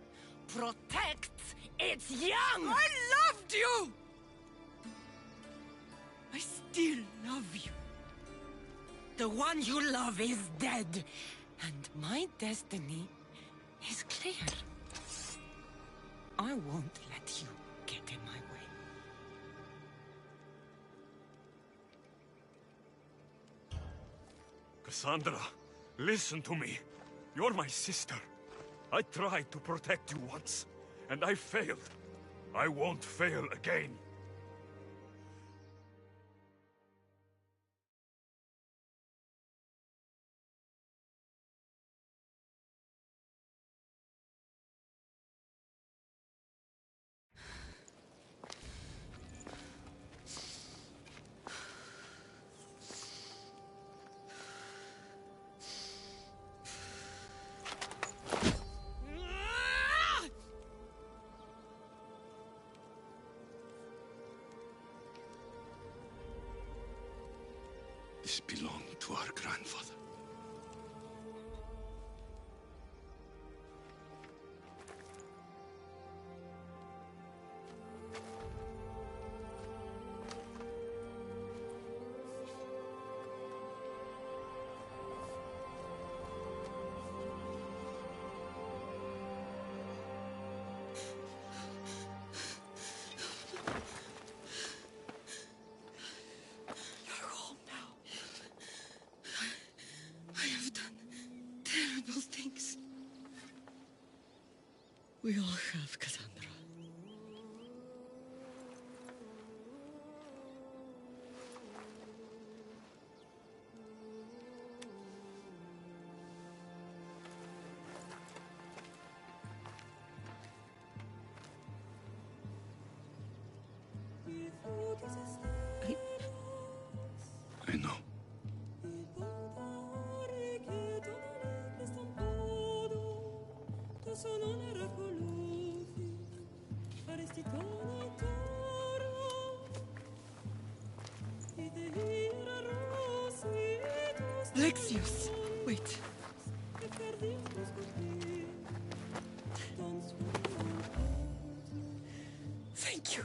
protects its young!
I loved you! I still love you.
The one you love is dead, and my destiny is clear. I won't let you get in my way.
Cassandra, listen to me. You're my sister. I tried to protect you once, and I failed. I won't fail again.
This belonged to our grandfather.
We all have, Cassandra.
I know.
Lexius! Wait. Thank you.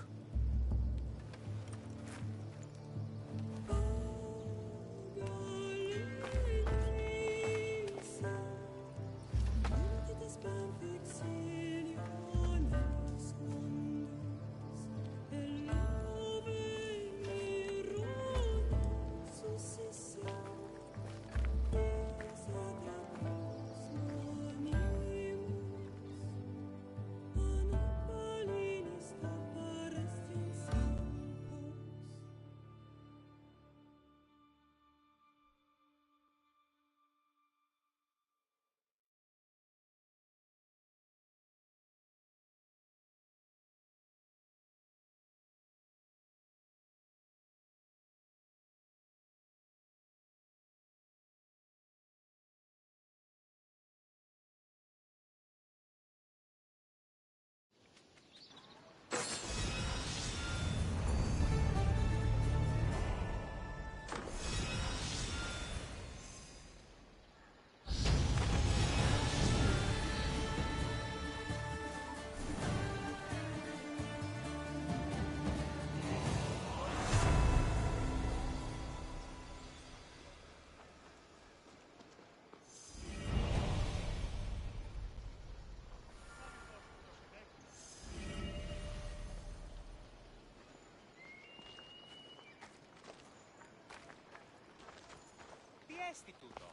Τι έστι τούτο?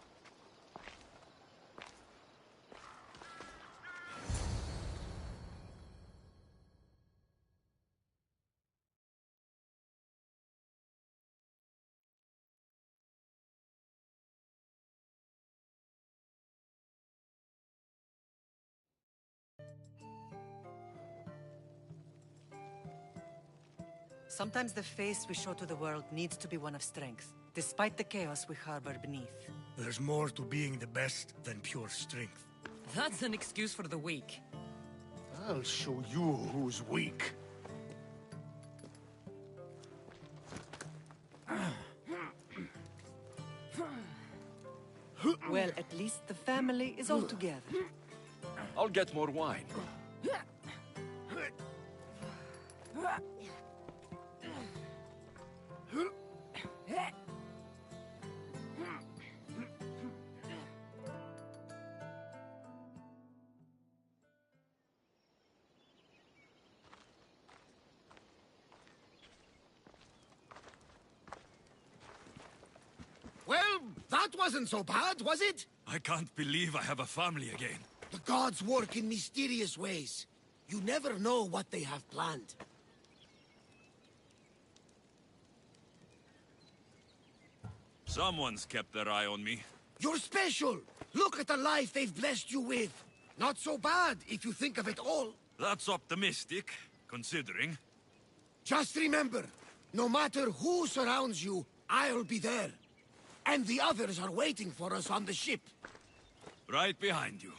Sometimes the face we show to the world needs to be one of strength, despite the chaos we harbor beneath.
There's more to being the best than pure strength.
That's an excuse for the weak.
I'll show you who's weak.
Well, at least the family is all together.
I'll get more wine.
Well, that wasn't so bad, was it?
I can't believe I have a family again.
The gods work in mysterious ways. You never know what they have planned.
Someone's kept their eye on me.
You're special! Look at the life they've blessed you with. Not so bad, if you think of it all.
That's optimistic, considering.
Just remember, no matter who surrounds you, I'll be there. And the others are waiting for us on the ship.
Right behind you.